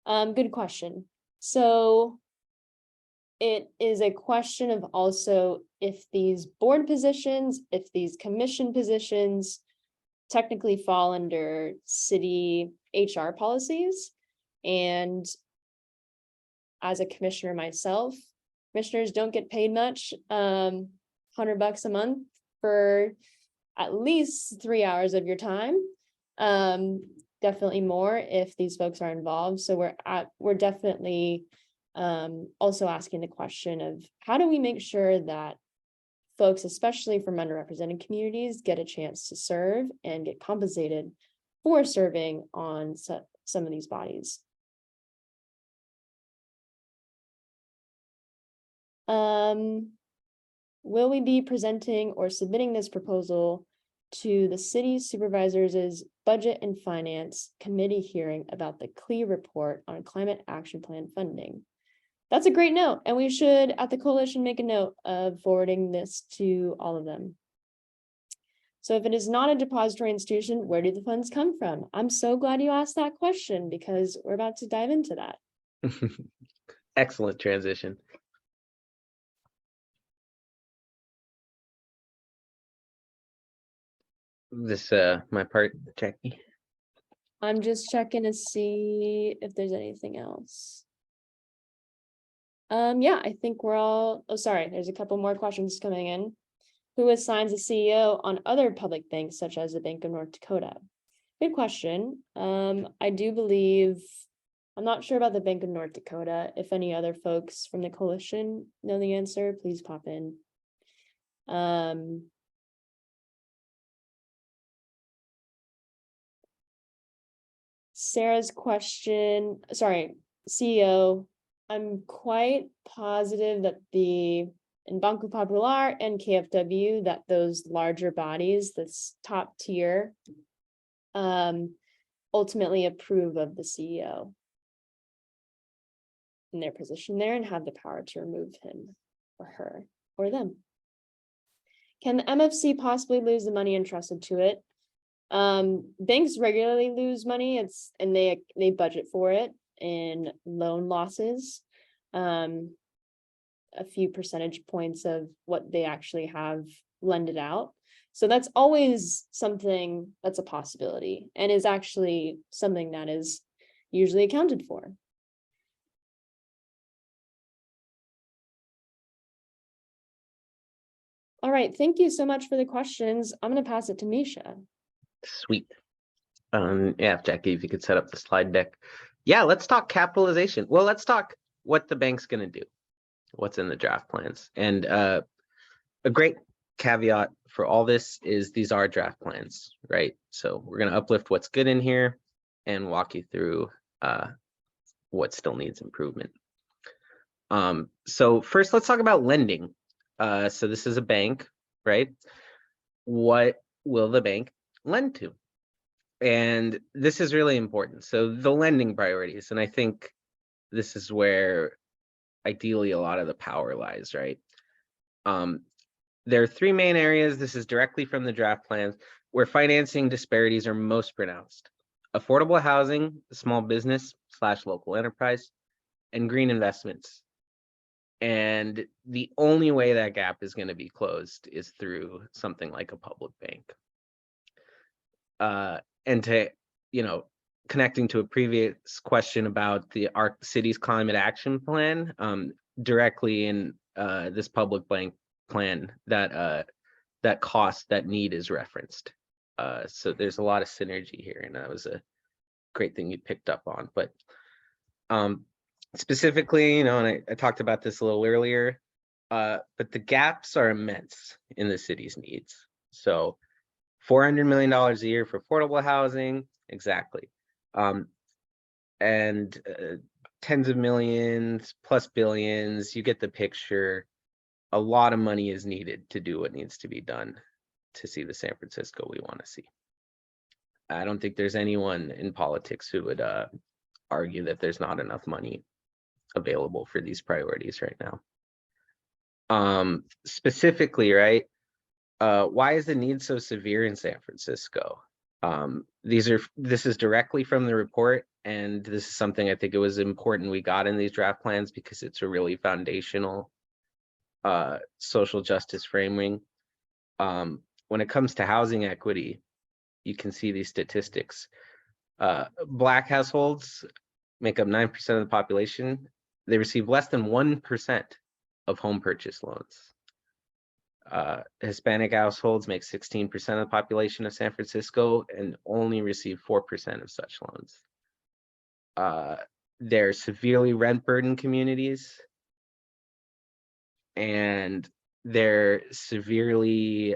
Good question. So it is a question of also if these board positions, if these commission positions technically fall under city HR policies. And as a commissioner myself, commissioners don't get paid much, $100 a month for at least 3 hours of your time. Definitely more if these folks are involved. So we're definitely also asking the question of how do we make sure that folks, especially from underrepresented communities, get a chance to serve and get compensated for serving on some of these bodies. Will we be presenting or submitting this proposal to the city supervisors' budget and finance committee hearing about the CLE report on climate action plan funding? That's a great note, and we should at the coalition make a note of forwarding this to all of them. So if it is not a depository institution, where do the funds come from? I'm so glad you asked that question because we're about to dive into that. Excellent transition. This my part, Jackie. I'm just checking to see if there's anything else. Yeah, I think we're all, oh, sorry, there's a couple more questions coming in. Who assigns a CEO on other public banks, such as the Bank of North Dakota? Good question. I do believe, I'm not sure about the Bank of North Dakota. If any other folks from the coalition know the answer, please pop in. Sarah's question, sorry, CEO, I'm quite positive that in Banco Popular and KFW, that those larger bodies, this top tier, ultimately approve of the CEO in their position there and have the power to remove him or her or them. Can the MFC possibly lose the money entrusted to it? Banks regularly lose money, and they budget for it in loan losses, a few percentage points of what they actually have lended out. So that's always something that's a possibility and is actually something that is usually accounted for. All right, thank you so much for the questions. I'm going to pass it to Misha. Sweet. Yeah, Jackie, if you could set up the slide deck. Yeah, let's talk capitalization. Well, let's talk what the bank's going to do, what's in the draft plans. And a great caveat for all this is these are draft plans, right? So we're going to uplift what's good in here and walk you through what still needs improvement. So first, let's talk about lending. So this is a bank, right? What will the bank lend to? And this is really important. So the lending priorities, and I think this is where ideally a lot of the power lies, right? There are three main areas. This is directly from the draft plans where financing disparities are most pronounced: affordable housing, small business / local enterprise, and green investments. And the only way that gap is going to be closed is through something like a public bank. And to, connecting to a previous question about our city's climate action plan, directly in this public bank plan, that cost, that need is referenced. So there's a lot of synergy here, and that was a great thing you picked up on. But specifically, and I talked about this a little earlier, but the gaps are immense in the city's needs. So $400 million a year for affordable housing, exactly. And tens of millions plus billions, you get the picture. A lot of money is needed to do what needs to be done to see the San Francisco we want to see. I don't think there's anyone in politics who would argue that there's not enough money available for these priorities right now. Specifically, right, why is the need so severe in San Francisco? This is directly from the report, and this is something I think it was important we got in these draft plans because it's a really foundational social justice framing. When it comes to housing equity, you can see these statistics. Black households make up 9% of the population. They receive less than 1% of home purchase loans. Hispanic households make 16% of the population of San Francisco and only receive 4% of such loans. They're severely rent-burdened communities, and they're severely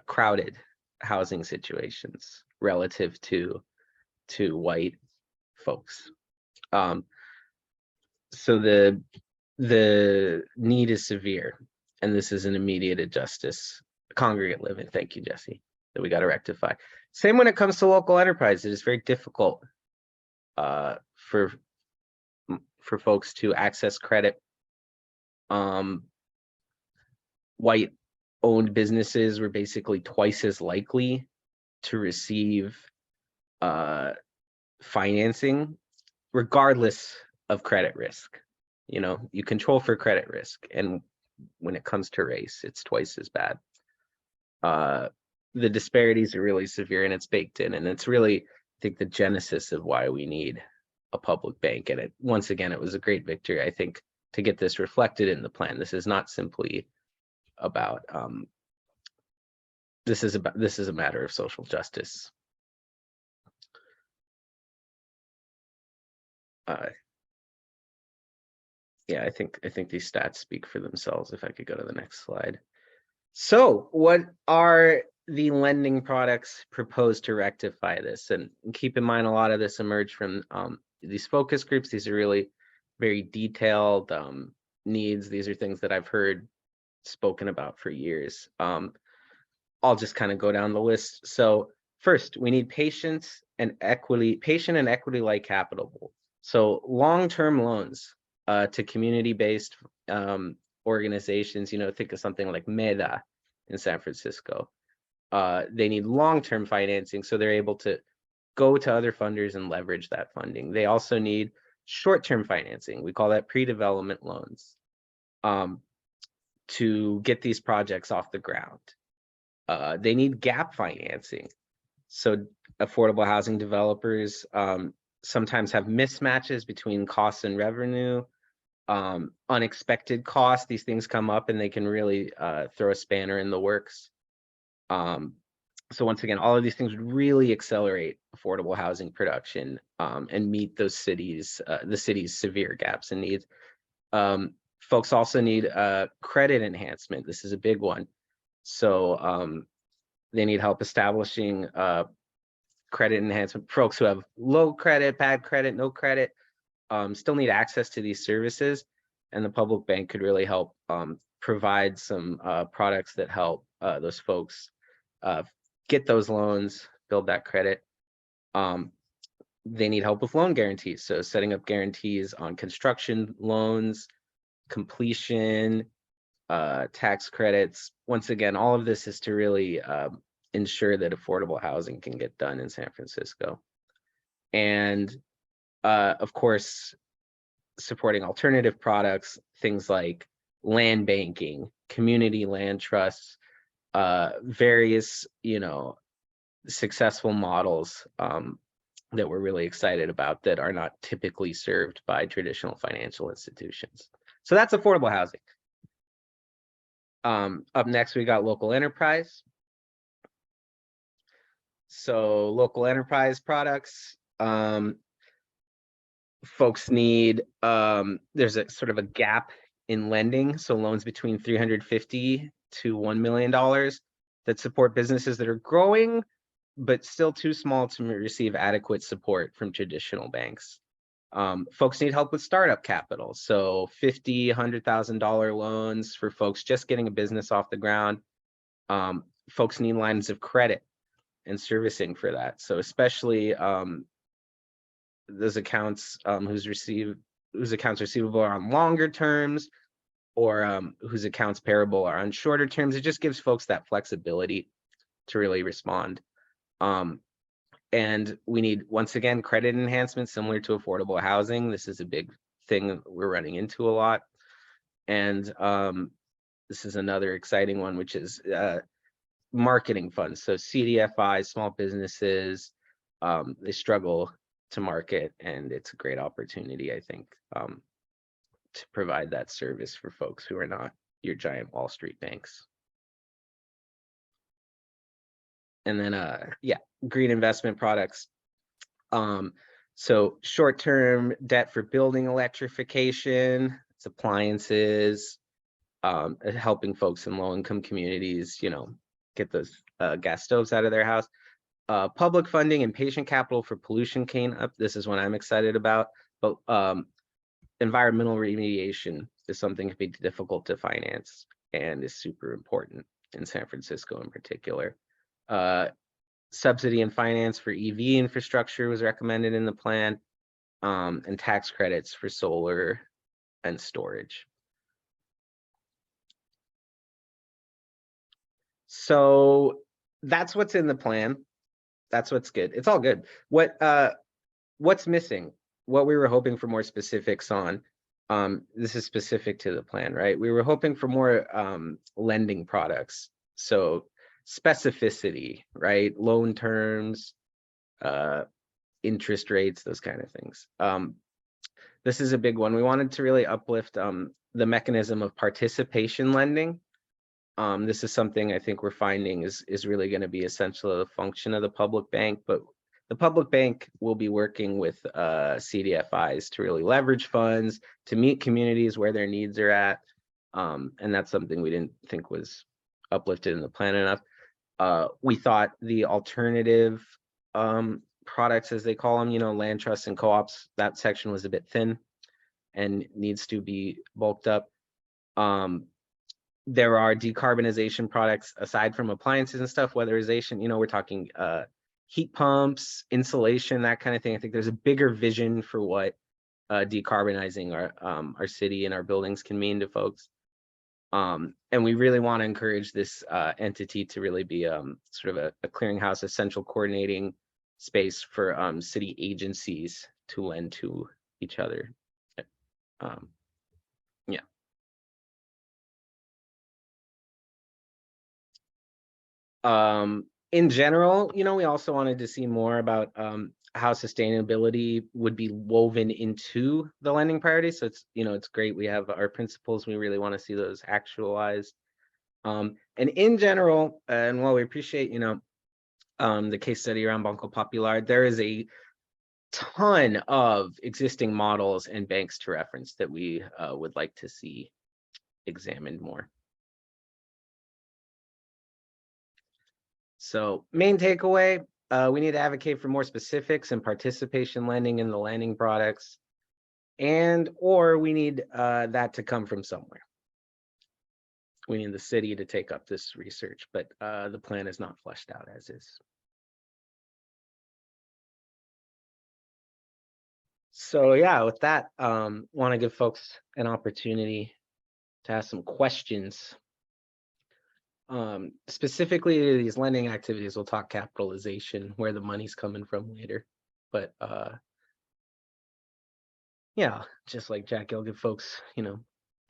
crowded housing situations relative to white folks. So the need is severe, and this is an immediate justice. Congregate living, thank you, Jesse, that we got to rectify. Same when it comes to local enterprise. It is very difficult for folks to access credit. White owned businesses were basically twice as likely to receive financing regardless of credit risk. You control for credit risk, and when it comes to race, it's twice as bad. The disparities are really severe, and it's baked in, and it's really, I think, the genesis of why we need a public bank. And once again, it was a great victory, I think, to get this reflected in the plan. This is not simply about this is a matter of social justice. Yeah, I think these stats speak for themselves. If I could go to the next slide. So what are the lending products proposed to rectify this? And keep in mind, a lot of this emerged from these focus groups. These are really very detailed needs. These are things that I've heard spoken about for years. I'll just kind of go down the list. So first, we need patient and equity-like capital. So long-term loans to community-based organizations. Think of something like MEDA in San Francisco. They need long-term financing, so they're able to go to other funders and leverage that funding. They also need short-term financing. We call that pre-development loans, to get these projects off the ground. They need gap financing. So affordable housing developers sometimes have mismatches between costs and revenue, unexpected costs. These things come up and they can really throw a spanner in the works. So once again, all of these things would really accelerate affordable housing production and meet those the city's severe gaps and needs. Folks also need credit enhancement. This is a big one. So they need help establishing credit enhancement. Folks who have low credit, bad credit, no credit, still need access to these services. And the public bank could really help provide some products that help those folks get those loans, build that credit. They need help with loan guarantees. So setting up guarantees on construction loans, completion, tax credits. Once again, all of this is to really ensure that affordable housing can get done in San Francisco. And of course, supporting alternative products, things like land banking, community land trusts, various, successful models that we're really excited about that are not typically served by traditional financial institutions. So that's affordable housing. Up next, we got local enterprise. So local enterprise products, folks need, there's a sort of a gap in lending. So loans between $350 to $1 million that support businesses that are growing, but still too small to receive adequate support from traditional banks. Folks need help with startup capital. So $50,000, $100,000 loans for folks just getting a business off the ground. Folks need lines of credit and servicing for that. So especially those accounts whose accounts receivable are on longer terms, or whose accounts payable are on shorter terms. It just gives folks that flexibility to really respond. And we need, once again, credit enhancement similar to affordable housing. This is a big thing we're running into a lot. And this is another exciting one, which is marketing funds. So CDFI, small businesses, they struggle to market, and it's a great opportunity, I think, to provide that service for folks who are not your giant Wall Street banks. And then, yeah, green investment products. So short-term debt for building electrification, it's appliances, helping folks in low-income communities, get those gas stoves out of their house. Public funding and patient capital for pollution cleanup. This is one I'm excited about. But environmental remediation is something that can be difficult to finance and is super important in San Francisco in particular. Subsidy and finance for EV infrastructure was recommended in the plan, and tax credits for solar and storage. So that's what's in the plan. That's what's good. It's all good. What's missing? What we were hoping for more specifics on. This is specific to the plan, right? We were hoping for more lending products. So specificity, right? Loan terms, interest rates, those kind of things. This is a big one. We wanted to really uplift the mechanism of participation lending. This is something I think we're finding is really going to be essential to the function of the public bank, but the public bank will be working with CDFIs to really leverage funds, to meet communities where their needs are at. And that's something we didn't think was uplifted in the plan enough. We thought the alternative products, as they call them, land trusts and co-ops, that section was a bit thin and needs to be bulked up. There are decarbonization products aside from appliances and stuff, weatherization, we're talking heat pumps, insulation, that kind of thing. I think there's a bigger vision for what decarbonizing our city and our buildings can mean to folks. And we really want to encourage this entity to really be sort of a clearinghouse, a central coordinating space for city agencies to lend to each other. Yeah. In general, we also wanted to see more about how sustainability would be woven into the lending priorities. So it's great we have our principles. We really want to see those actualized. And in general, and while we appreciate, the case study around Banco Popular, there is a ton of existing models and banks to reference that we would like to see examined more. So main takeaway, we need to advocate for more specifics and participation lending in the lending products, or we need that to come from somewhere. We need the city to take up this research, but the plan is not fleshed out as is. So yeah, with that, want to give folks an opportunity to ask some questions. Specifically these lending activities, we'll talk capitalization, where the money's coming from later. But yeah, just like Jackie, I'll give folks,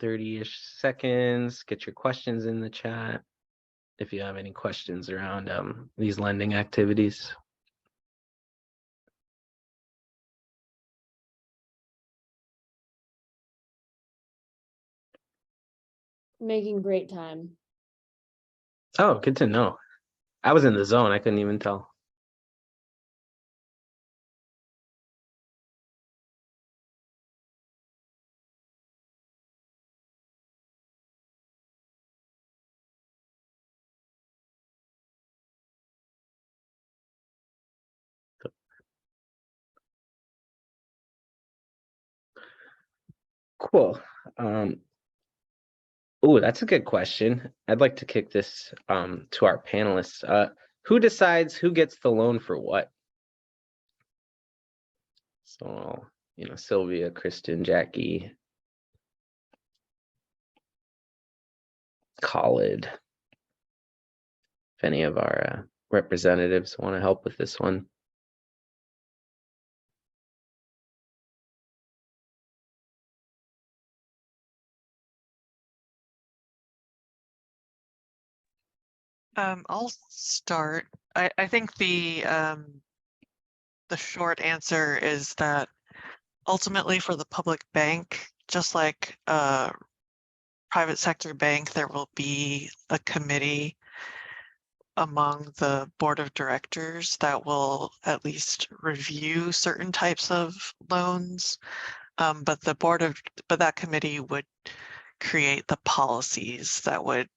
30-ish seconds, get your questions in the chat if you have any questions around these lending activities. Making great time. Oh, good to know. I was in the zone. I couldn't even tell. Cool. Oh, that's a good question. I'd like to kick this to our panelists. Who decides who gets the loan for what? So, Sylvia, Kristen, Jackie, Khalid. If any of our representatives want to help with this one. I'll start. I think the short answer is that ultimately for the public bank, just like a private sector bank, there will be a committee among the board of directors that will at least review certain types of loans. But that committee would create the policies that would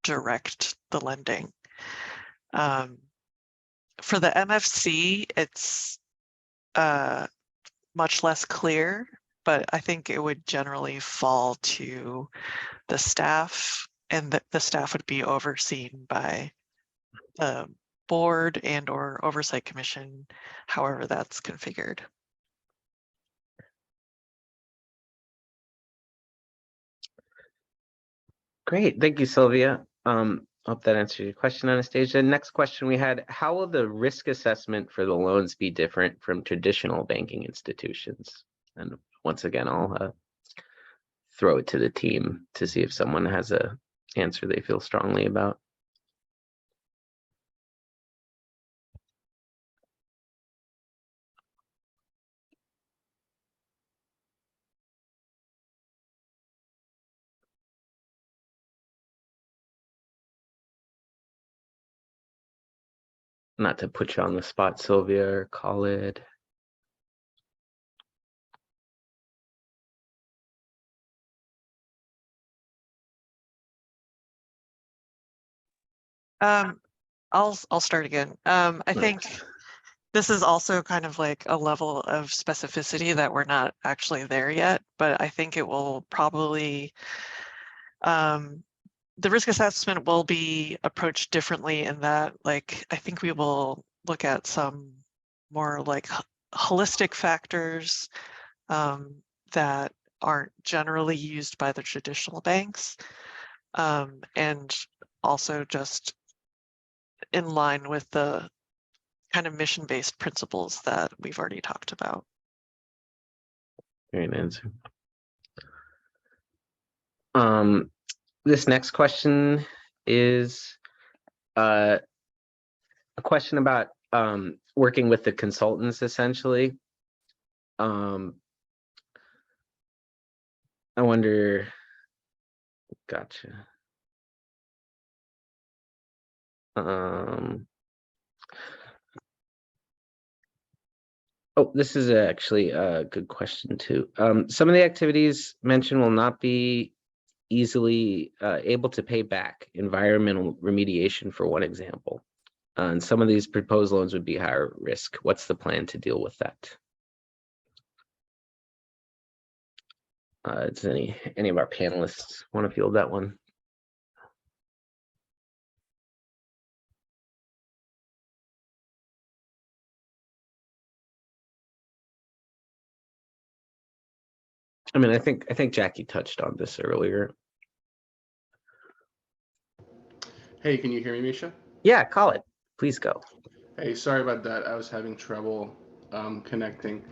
direct the lending. For the MFC, it's much less clear, but I think it would generally fall to the staff, and the staff would be overseen by the board and or oversight commission, however that's configured. Great, thank you, Sylvia. Hope that answers your question, Anastasia. Next question we had, how will the risk assessment for the loans be different from traditional banking institutions? And once again, I'll throw it to the team to see if someone has a answer they feel strongly about. Not to put you on the spot, Sylvia or Khalid. I'll start again. I think this is also kind of like a level of specificity that we're not actually there yet, but I think it will probably, the risk assessment will be approached differently in that, like, I think we will look at some more like holistic factors that aren't generally used by the traditional banks, and also just in line with the kind of mission-based principles that we've already talked about. Great answer. This next question is a question about working with the consultants, essentially. I wonder, gotcha. Oh, this is actually a good question too. Some of the activities mentioned will not be easily able to pay back. Environmental remediation, for one example. And some of these proposed loans would be higher risk. What's the plan to deal with that? Does any of our panelists want to field that one? I mean, I think Jackie touched on this earlier. Hey, can you hear me, Misha? Yeah, call it. Please go. Hey, sorry about that. I was having trouble connecting.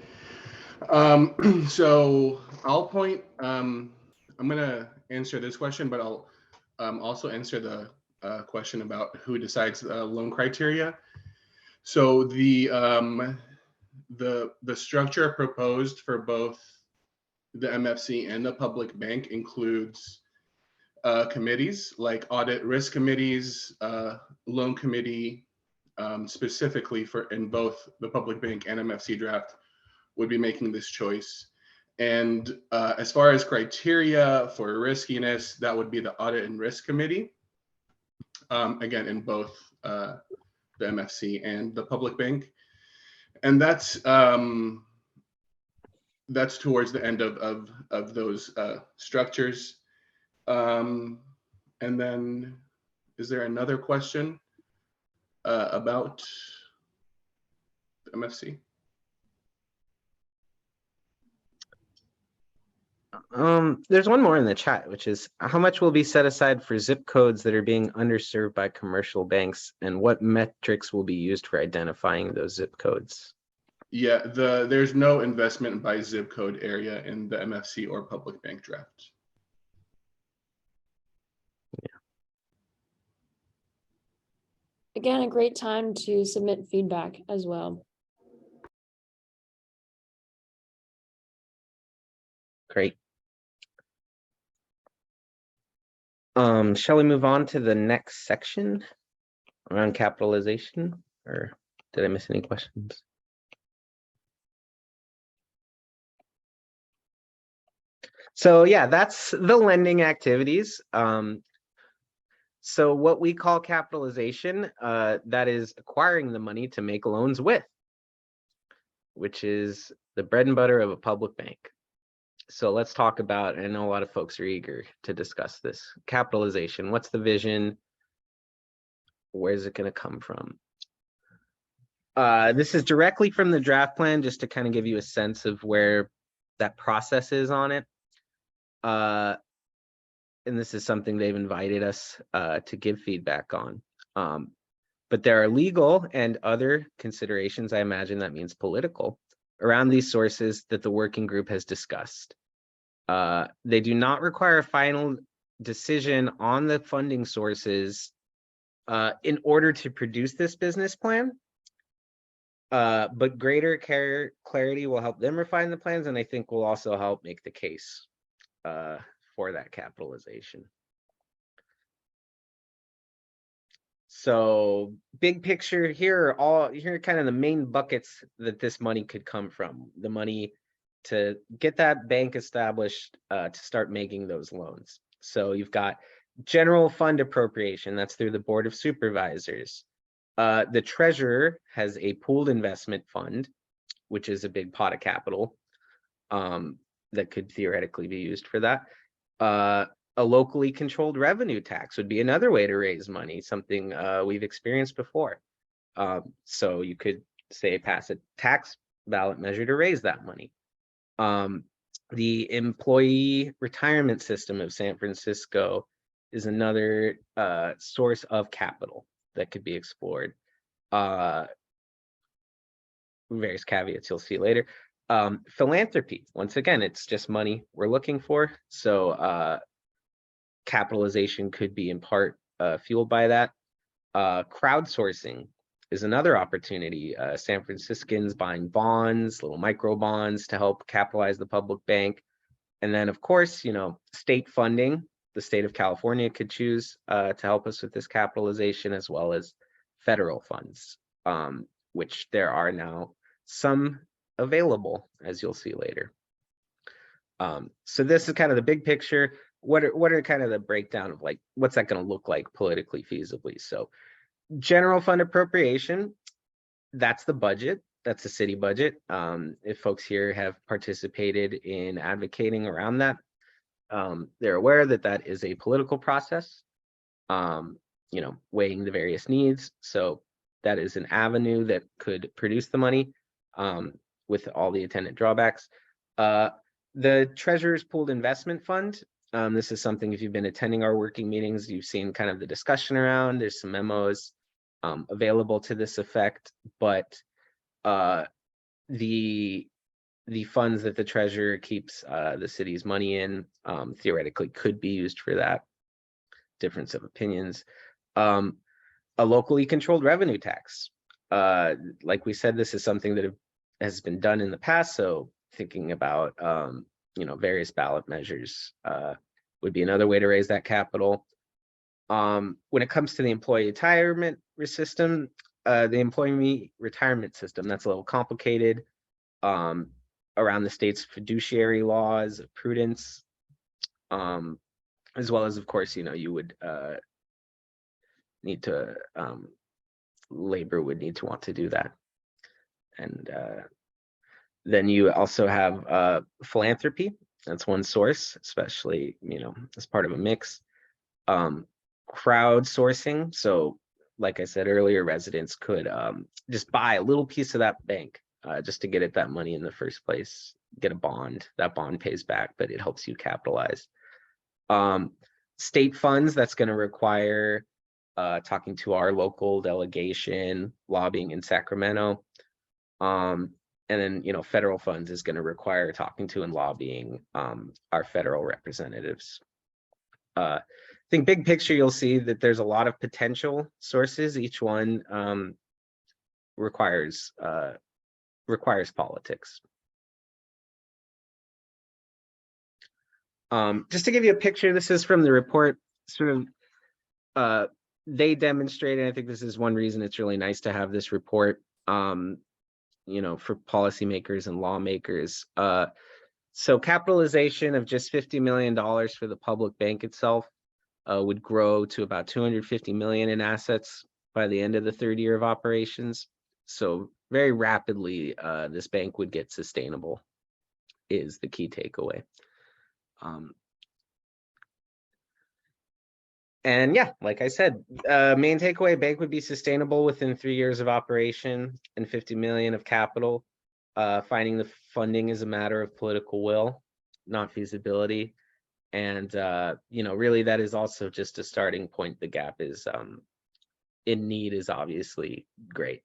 So I'll point, I'm gonna answer this question, but I'll also answer the question about who decides loan criteria. So the structure proposed for both the MFC and the public bank includes committees like audit risk committees, loan committee, specifically for in both the public bank and MFC draft would be making this choice. And as far as criteria for riskiness, that would be the audit and risk committee. Again, in both the MFC and the public bank. And that's towards the end of those structures. And then, is there another question about MFC? There's one more in the chat, which is how much will be set aside for zip codes that are being underserved by commercial banks, and what metrics will be used for identifying those zip codes? Yeah, there's no investment by zip code area in the MFC or public bank draft. Again, a great time to submit feedback as well. Great. Shall we move on to the next section around capitalization, or did I miss any questions? So yeah, that's the lending activities. So what we call capitalization, that is acquiring the money to make loans with, which is the bread and butter of a public bank. So let's talk about, I know a lot of folks are eager to discuss this, capitalization. What's the vision? Where's it going to come from? This is directly from the draft plan, just to kind of give you a sense of where that process is on it. And this is something they've invited us to give feedback on. But there are legal and other considerations, I imagine that means political, around these sources that the working group has discussed. They do not require a final decision on the funding sources in order to produce this business plan. But greater clarity will help them refine the plans, and I think will also help make the case for that capitalization. So big picture, here are kind of the main buckets that this money could come from. The money to get that bank established to start making those loans. So you've got general fund appropriation, that's through the Board of Supervisors. The treasurer has a pooled investment fund, which is a big pot of capital that could theoretically be used for that. A locally controlled revenue tax would be another way to raise money, something we've experienced before. So you could say pass a tax ballot measure to raise that money. The employee retirement system of San Francisco is another source of capital that could be explored. Various caveats you'll see later. Philanthropy, once again, it's just money we're looking for. So capitalization could be in part fueled by that. Crowdsourcing is another opportunity. San Franciscans buying bonds, little micro bonds to help capitalize the public bank. And then, of course, you know, state funding. The state of California could choose to help us with this capitalization, as well as federal funds, which there are now some available, as you'll see later. So this is kind of the big picture. What are kind of the breakdown of like, what's that going to look like politically feasibly? So general fund appropriation, that's the budget. That's the city budget. If folks here have participated in advocating around that, they're aware that that is a political process, you know, weighing the various needs. So that is an avenue that could produce the money with all the attendant drawbacks. The Treasurer's Pooled Investment Fund, this is something, if you've been attending our working meetings, you've seen kind of the discussion around. There's some memos available to this effect, but the funds that the treasurer keeps the city's money in theoretically could be used for that. Difference of opinions. A locally controlled revenue tax. Like we said, this is something that has been done in the past. So thinking about you know, various ballot measures would be another way to raise that capital. When it comes to the employee retirement system, that's a little complicated. Around the state's fiduciary laws of prudence, as well as, of course, you know, you would need to, labor would need to want to do that. And then you also have philanthropy. That's one source, especially, you know, as part of a mix. Crowdsourcing. So like I said earlier, residents could just buy a little piece of that bank just to get at that money in the first place, get a bond. That bond pays back, but it helps you capitalize. State funds, that's going to require talking to our local delegation, lobbying in Sacramento. And then, you know, federal funds is going to require talking to and lobbying our federal representatives. I think big picture, you'll see that there's a lot of potential sources. Each one requires politics. Just to give you a picture, this is from the report, sort of, they demonstrated, I think this is one reason it's really nice to have this report, you know, for policymakers and lawmakers. So capitalization of just $50 million for the public bank itself would grow to about 250 million in assets by the end of the third year of operations. So very rapidly, this bank would get sustainable, is the key takeaway. And yeah, like I said, main takeaway, bank would be sustainable within 3 years of operation and 50 million of capital. Finding the funding is a matter of political will, not feasibility. And, you know, really that is also just a starting point. The gap is in need is obviously great.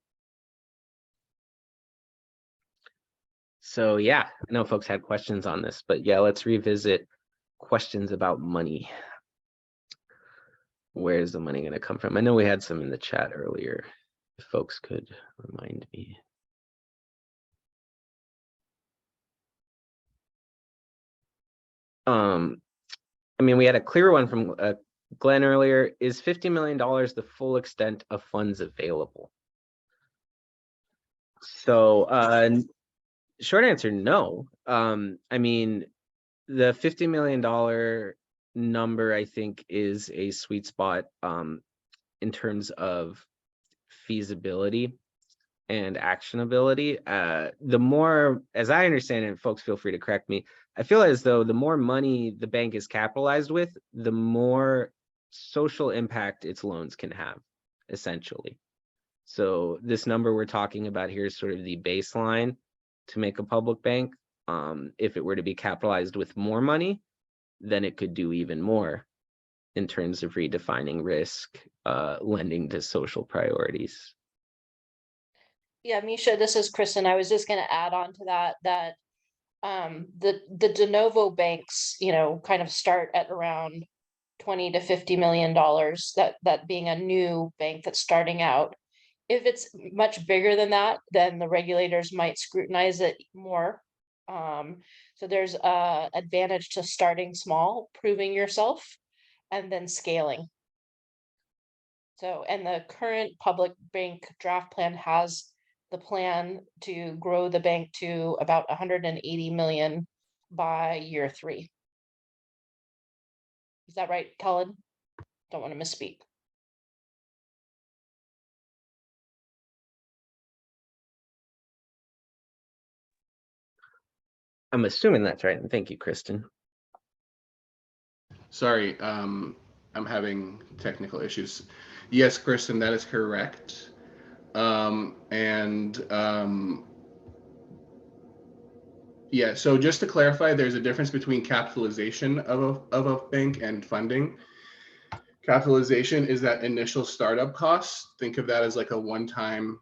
So yeah, I know folks had questions on this, but yeah, let's revisit questions about money. Where's the money going to come from? I know we had some in the chat earlier. If folks could remind me. I mean, we had a clear one from Glenn earlier. Is $50 million the full extent of funds available? So short answer, no. I mean, the $50 million number, I think, is a sweet spot in terms of feasibility and actionability. The more, as I understand it, folks feel free to correct me, I feel as though the more money the bank is capitalized with, the more social impact its loans can have, essentially. So this number we're talking about here is sort of the baseline to make a public bank. If it were to be capitalized with more money, then it could do even more in terms of redefining risk, lending to social priorities. Yeah, Misha, this is Kristen. I was just going to add on to that, the de novo banks, you know, kind of start at around $20 to $50 million, that being a new bank that's starting out. If it's much bigger than that, then the regulators might scrutinize it more. So there's an advantage to starting small, proving yourself, and then scaling. So, and the current public bank draft plan has the plan to grow the bank to about 180 million by year 3. Is that right, Colin? Don't want to misspeak. I'm assuming that's right. And thank you, Kristen. Sorry, I'm having technical issues. Yes, Kristen, that is correct. Yeah, so just to clarify, there's a difference between capitalization of a bank and funding. Capitalization is that initial startup cost. Think of that as like a one-time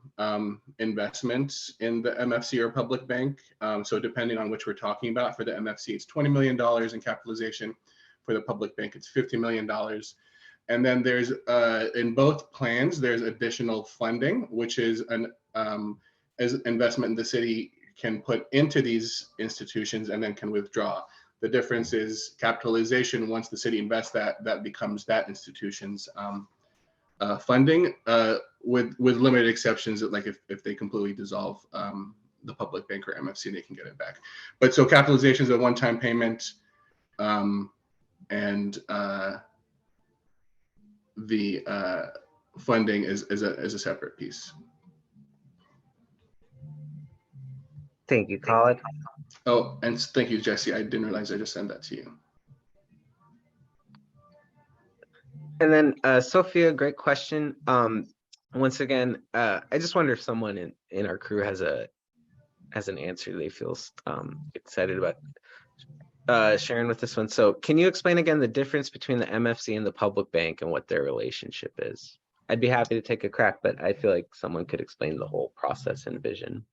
investment in the MFC or public bank. So depending on which we're talking about, for the MFC, it's $20 million in capitalization. For the public bank, it's $50 million. And then there's, in both plans, there's additional funding, which is an as investment in the city can put into these institutions and then can withdraw. The difference is capitalization. Once the city invests that becomes that institution's funding, with limited exceptions, that like if they completely dissolve the public bank or MFC, they can get it back. But so capitalization is a one-time payment, and the funding is a separate piece. Thank you, Colin. Oh, and thank you, Jesse. I didn't realize I just sent that to you. And then Sophia, great question. Once again, I just wonder if someone in our crew has an answer they feel excited about sharing with this one. So can you explain again the difference between the MFC and the public bank and what their relationship is? I'd be happy to take a crack, but I feel like someone could explain the whole process and vision.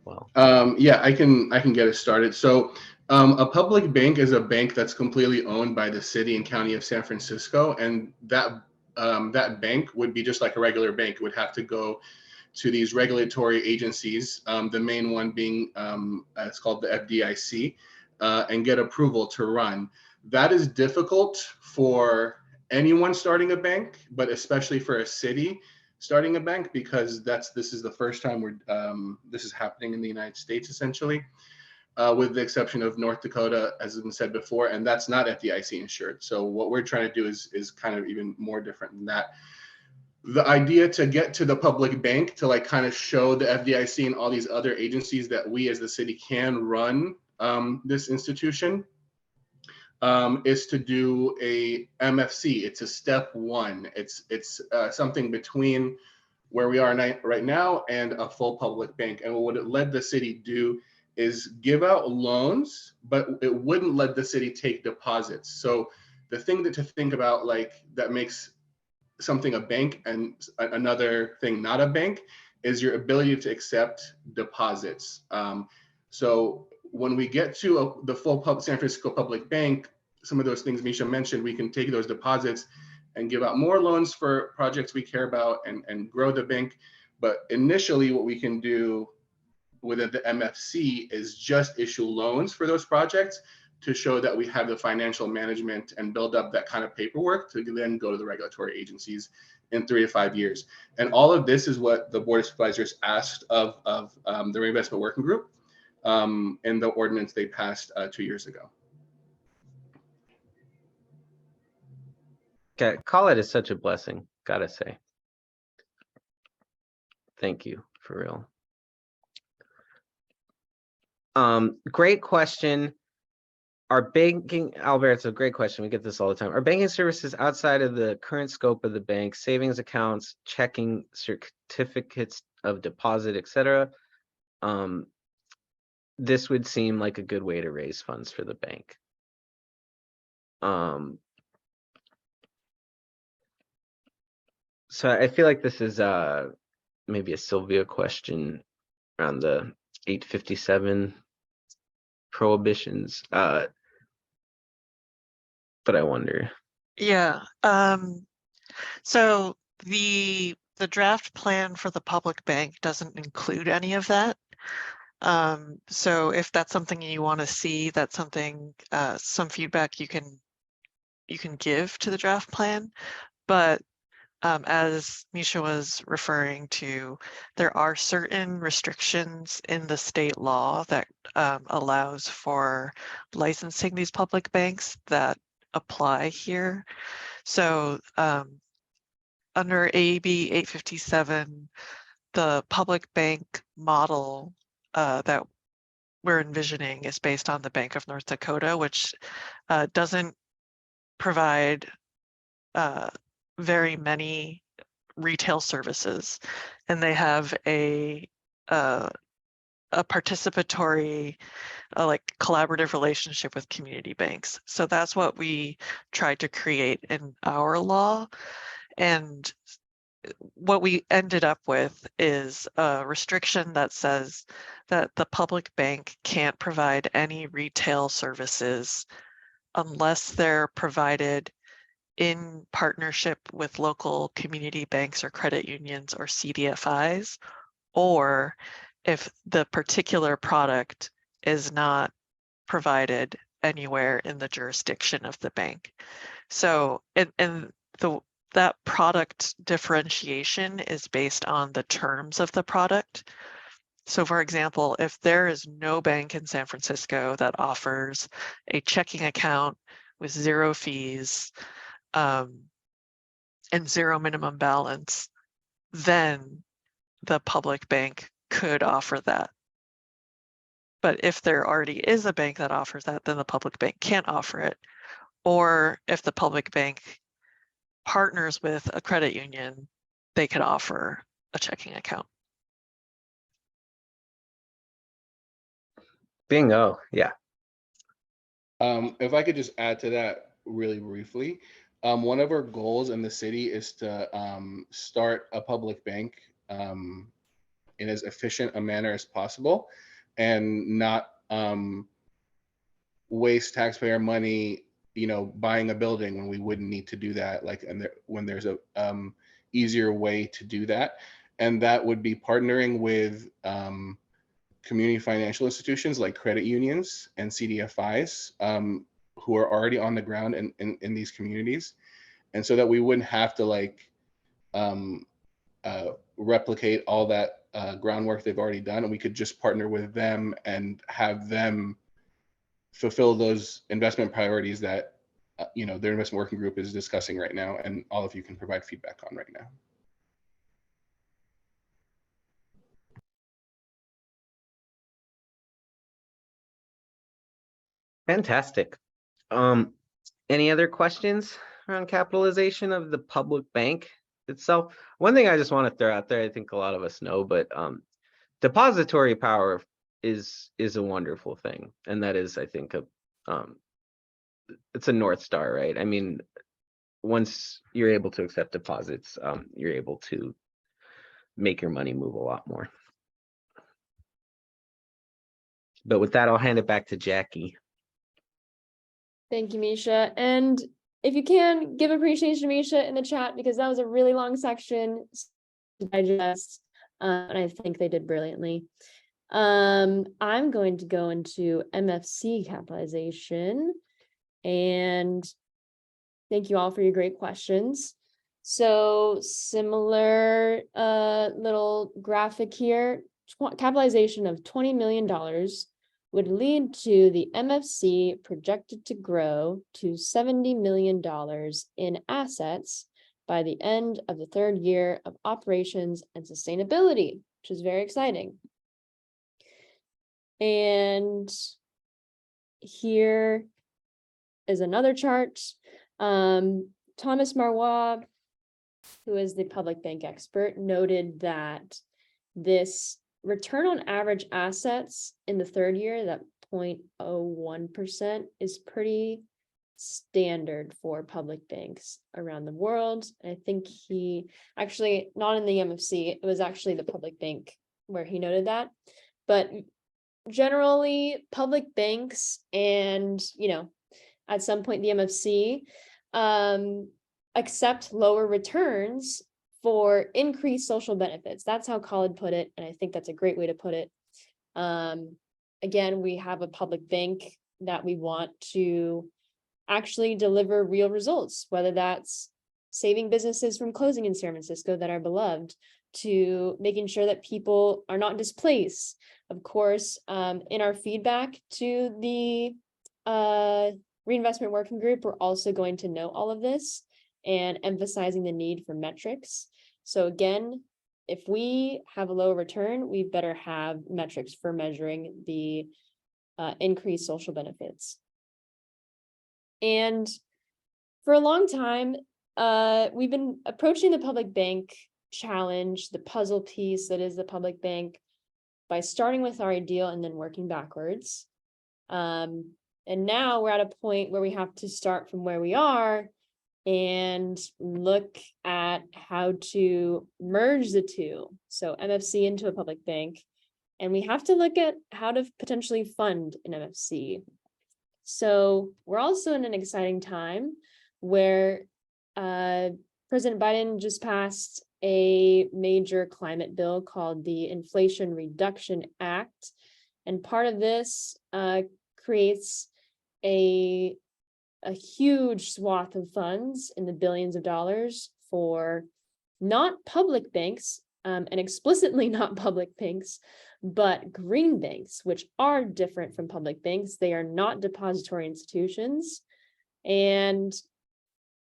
Well, yeah, I can get it started. So a public bank is a bank that's completely owned by the city and county of San Francisco, and that bank would be just like a regular bank. It would have to go to these regulatory agencies, the main one being it's called the FDIC, and get approval to run. That is difficult for anyone starting a bank, but especially for a city starting a bank, because this is the first time this is happening in the United States, essentially, with the exception of North Dakota, as has been said before, and that's not FDIC insured. So what we're trying to do is kind of even more different than that. The idea to get to the public bank to like kind of show the FDIC and all these other agencies that we as the city can run this institution is to do a MFC. It's a step one. It's something between where we are right now and a full public bank. And what it led the city do is give out loans, but it wouldn't let the city take deposits. So the thing to think about, like, that makes something a bank and another thing not a bank, is your ability to accept deposits. So when we get to the full San Francisco Public Bank, some of those things Misha mentioned, we can take those deposits and give out more loans for projects we care about and grow the bank. But initially, what we can do within the MFC is just issue loans for those projects to show that we have the financial management and build up that kind of paperwork to then go to the regulatory agencies in 3 to 5 years. And all of this is what the Board of Supervisors asked of the Reinvestment Working Group in the ordinance they passed 2 years ago. Okay, Colin is such a blessing, gotta say. Thank you, for real. Great question. Our banking, Alberto, great question. We get this all the time. Are banking services outside of the current scope of the bank, savings accounts, checking, certificates of deposit, etc.? This would seem like a good way to raise funds for the bank. So I feel like this is maybe a Sylvia question around the 857 prohibitions, but I wonder. Yeah. So the draft plan for the public bank doesn't include any of that. So if that's something you want to see, that's something, some feedback you can give to the draft plan. But as Misha was referring to, there are certain restrictions in the state law that allows for licensing these public banks that apply here. So under AB 857, the public bank model that we're envisioning is based on the Bank of North Dakota, which doesn't provide very many retail services, and they have a participatory, like collaborative relationship with community banks. So that's what we tried to create in our law, and what we ended up with is a restriction that says that the public bank can't provide any retail services unless they're provided in partnership with local community banks or credit unions or CDFIs, or if the particular product is not provided anywhere in the jurisdiction of the bank. So, that product differentiation is based on the terms of the product. So for example, if there is no bank in San Francisco that offers a checking account with 0 fees, and 0 minimum balance, then the public bank could offer that. But if there already is a bank that offers that, then the public bank can't offer it. Or if the public bank partners with a credit union, they could offer a checking account. Bingo. Yeah. If I could just add to that really briefly, one of our goals in the city is to start a public bank in as efficient a manner as possible, and not waste taxpayer money, buying a building when we wouldn't need to do that. When there's a easier way to do that, and that would be partnering with community financial institutions like credit unions and CDFIs who are already on the ground in these communities. And so that we wouldn't have to replicate all that groundwork they've already done, and we could just partner with them and have them fulfill those investment priorities that their investment working group is discussing right now, and all of you can provide feedback on right now. Fantastic. Any other questions around capitalization of the public bank itself? One thing I just want to throw out there, I think a lot of us know, but depository power is a wonderful thing, and that is, I think, it's a North Star, right? I mean, once you're able to accept deposits, you're able to make your money move a lot more. But with that, I'll hand it back to Jackie. Thank you, Misha. And if you can, give appreciation to Misha in the chat, because that was a really long section to digest, and I think they did brilliantly. I'm going to go into MFC capitalization, and thank you all for your great questions. So similar little graphic here, capitalization of $20 million would lead to the MFC projected to grow to $70 million in assets by the end of the 3rd year of operations and sustainability, which is very exciting. And here is another chart. Thomas Marwa, who is the public bank expert, noted that this return on average assets in the 3rd year, that 0.01%, is pretty standard for public banks around the world. And I think he actually, not in the MFC, it was actually the public bank where he noted that. But generally, public banks and, at some point the MFC accept lower returns for increased social benefits. That's how Khalid put it, and I think that's a great way to put it. Again, we have a public bank that we want to actually deliver real results, whether that's saving businesses from closing in San Francisco that are beloved, to making sure that people are not displaced. Of course, in our feedback to the Reinvestment Working Group, we're also going to note all of this and emphasizing the need for metrics. So again, if we have a low return, we better have metrics for measuring the increased social benefits. And for a long time, we've been approaching the public bank challenge, the puzzle piece that is the public bank, by starting with our ideal and then working backwards. And now we're at a point where we have to start from where we are and look at how to merge the two. So MFC into a public bank. And we have to look at how to potentially fund an MFC. So we're also in an exciting time where President Biden just passed a major climate bill called the Inflation Reduction Act. And part of this creates a huge swath of funds in the billions of dollars for not public banks, and explicitly not public banks, but green banks, which are different from public banks. They are not depository institutions. And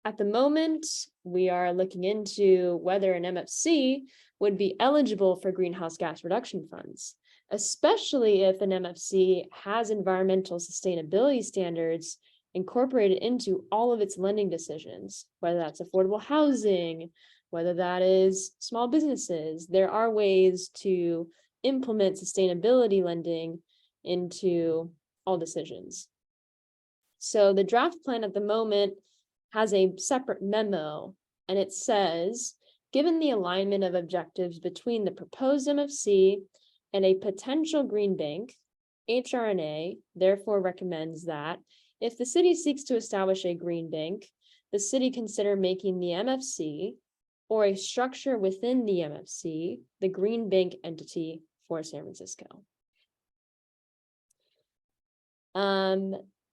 at the moment, we are looking into whether an MFC would be eligible for greenhouse gas reduction funds, especially if an MFC has environmental sustainability standards incorporated into all of its lending decisions, whether that's affordable housing, whether that is small businesses. There are ways to implement sustainability lending into all decisions. So the draft plan at the moment has a separate memo, and it says, given the alignment of objectives between the proposed MFC and a potential green bank, HR&A therefore recommends that if the city seeks to establish a green bank, the city consider making the MFC or a structure within the MFC the green bank entity for San Francisco.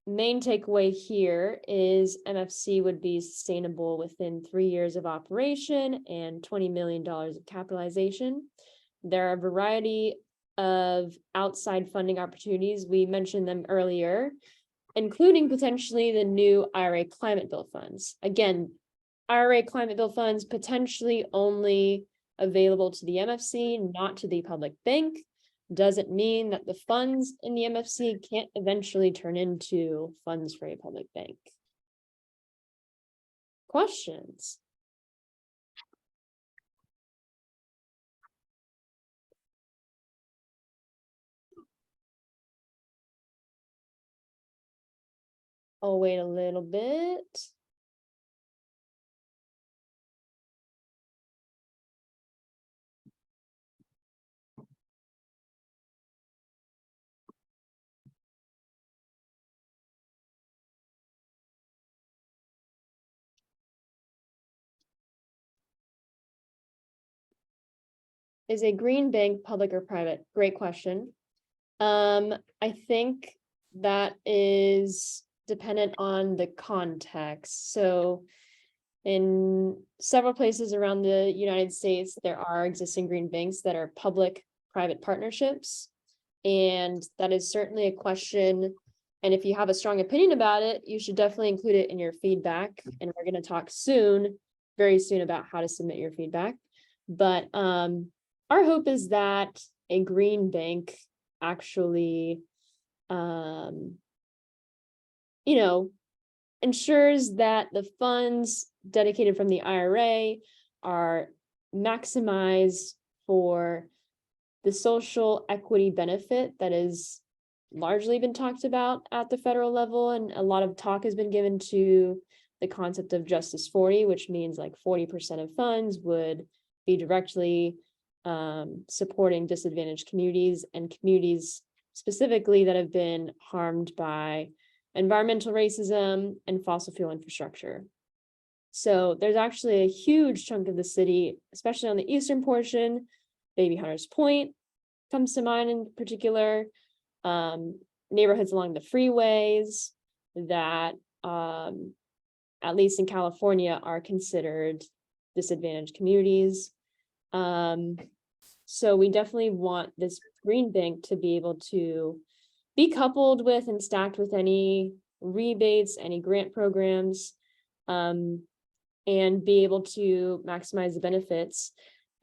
Main takeaway here is MFC would be sustainable within 3 years of operation and $20 million of capitalization. There are a variety of outside funding opportunities. We mentioned them earlier, including potentially the new IRA climate bill funds. Again, IRA climate bill funds potentially only available to the MFC, not to the public bank. Doesn't mean that the funds in the MFC can't eventually turn into funds for a public bank. Questions? I'll wait a little bit. Is a green bank public or private? Great question. I think that is dependent on the context. So in several places around the United States, there are existing green banks that are public-private partnerships. And that is certainly a question. And if you have a strong opinion about it, you should definitely include it in your feedback. And we're going to talk soon, very soon, about how to submit your feedback. But our hope is that a green bank actually, ensures that the funds dedicated from the IRA are maximized for the social equity benefit that is largely been talked about at the federal level. And a lot of talk has been given to the concept of Justice 40, which means like 40% of funds would be directly supporting disadvantaged communities and communities specifically that have been harmed by environmental racism and fossil fuel infrastructure. So there's actually a huge chunk of the city, especially on the eastern portion. Baby Hunters Point comes to mind in particular, neighborhoods along the freeways that at least in California, are considered disadvantaged communities. So we definitely want this green bank to be able to be coupled with and stacked with any rebates, any grant programs, and be able to maximize the benefits,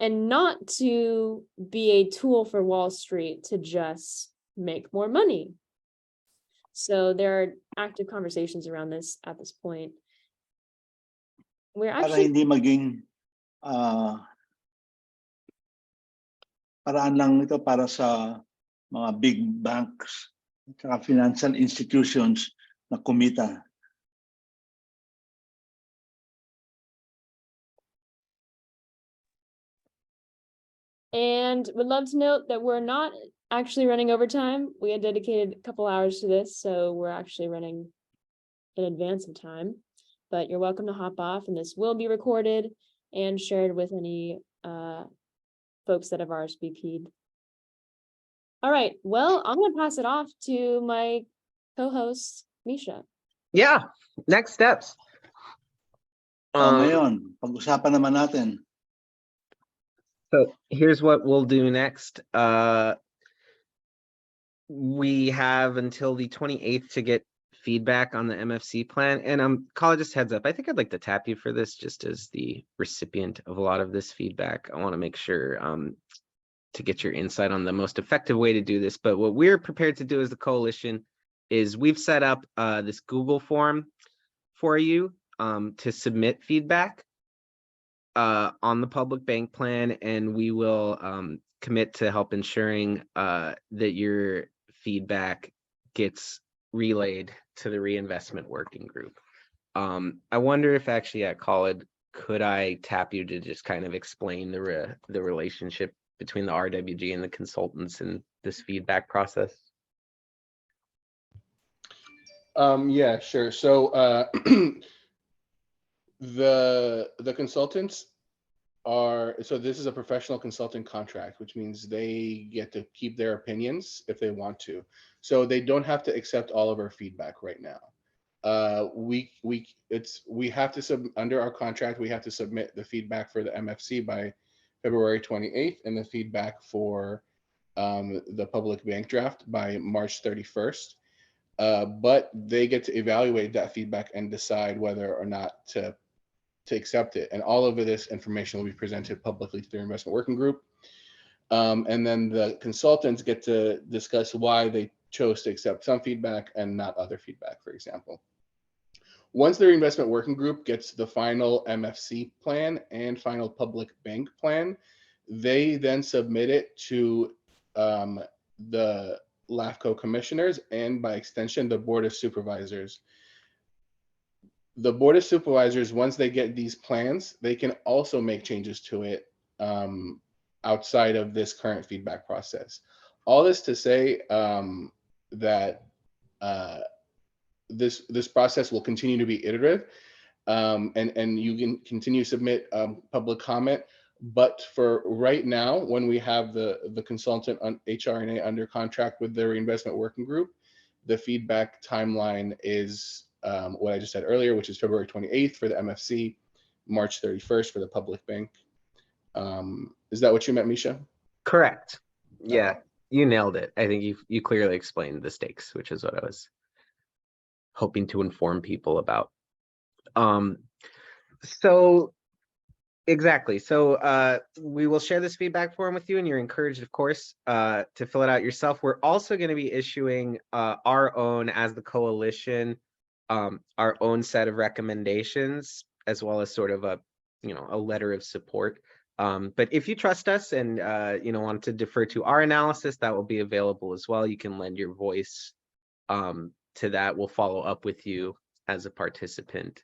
and not to be a tool for Wall Street to just make more money. So there are active conversations around this at this point. We're Para actually, hindi maging paraan lang ito para sa mga big banks at financial institutions na kumita. and would love to note that we're not actually running overtime. We had dedicated a couple hours to this, so we're actually running in advance of time. But you're welcome to hop off, and this will be recorded and shared with any folks that have RSVP'd. All right, well, I'm gonna pass it off to my co-host, Misha. Yeah, next steps. Ngayon, pag-usapan naman natin. So here's what we'll do next. We have until the 28th to get feedback on the MFC plan. And Kala, just heads up, I think I'd like to tap you for this just as the recipient of a lot of this feedback. I want to make sure to get your insight on the most effective way to do this. But what we're prepared to do as the coalition is we've set up this Google form for you to submit feedback on the public bank plan, and we will commit to help ensuring that your feedback gets relayed to the Reinvestment Working Group. I wonder if actually at Khalid, could I tap you to just kind of explain the relationship between the RWG and the consultants in this feedback process? Yeah, sure. So the consultants are, so this is a professional consulting contract, which means they get to keep their opinions if they want to. So they don't have to accept all of our feedback right now. We have to under our contract, we have to submit the feedback for the MFC by February 28th, and the feedback for the public bank draft by March 31st. But they get to evaluate that feedback and decide whether or not to accept it. And all of this information will be presented publicly to their investment working group. And then the consultants get to discuss why they chose to accept some feedback and not other feedback, for example. Once their investment working group gets the final MFC plan and final public bank plan, they then submit it to the LAFCO commissioners and by extension, the Board of Supervisors. The Board of Supervisors, once they get these plans, they can also make changes to it outside of this current feedback process. All this to say that this process will continue to be iterative, and you can continue to submit public comment. But for right now, when we have the consultant on HR&A under contract with the Reinvestment Working Group, the feedback timeline is what I just said earlier, which is February 28th for the MFC, March 31st for the public bank. Is that what you meant, Misha? Correct. Yeah, you nailed it. I think you clearly explained the stakes, which is what I was hoping to inform people about. So exactly. So we will share this feedback form with you, and you're encouraged, of course, to fill it out yourself. We're also going to be issuing our own, as the coalition, our own set of recommendations, as well as sort of a letter of support. But if you trust us and want to defer to our analysis, that will be available as well. You can lend your voice to that. We'll follow up with you as a participant.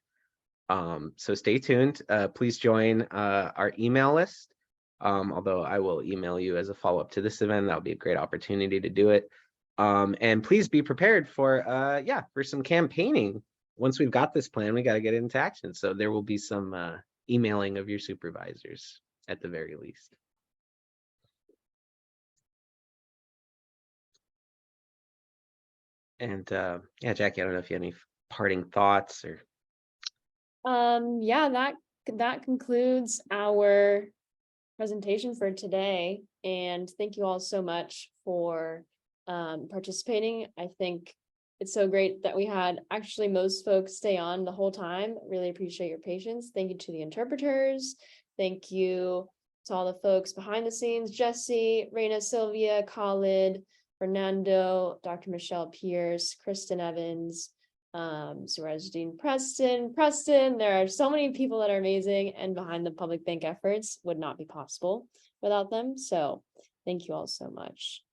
So stay tuned. Please join our email list. Although I will email you as a follow-up to this event. That'll be a great opportunity to do it. And please be prepared for some campaigning. Once we've got this plan, we got to get it into action. So there will be some emailing of your supervisors at the very least. And yeah, Jackie, I don't know if you have any parting thoughts or Yeah, that concludes our presentation for today. And thank you all so much for participating. I think it's so great that we had actually most folks stay on the whole time. Really appreciate your patience. Thank you to the interpreters. Thank you to all the folks behind the scenes, Jesse, Reina, Sylvia, Khalid, Fernando, Dr. Michelle Pierce, Kristen Evans, Suraj-Dean Preston. There are so many people that are amazing, and behind the public bank efforts would not be possible without them. So thank you all so much.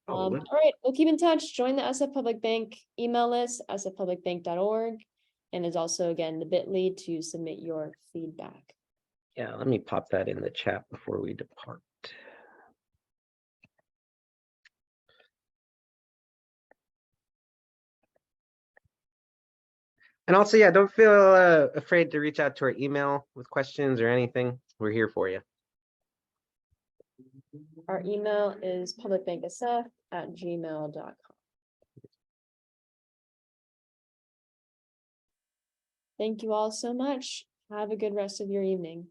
All right, we'll keep in touch. Join the SF Public Bank email list, sfpublicbank.org, and is also again the bit.ly to submit your feedback. Yeah, let me pop that in the chat before we depart. And also, yeah, don't feel afraid to reach out to our email with questions or anything. We're here for you. Our email is publicbanksf@gmail.com. Thank you all so much. Have a good rest of your evening.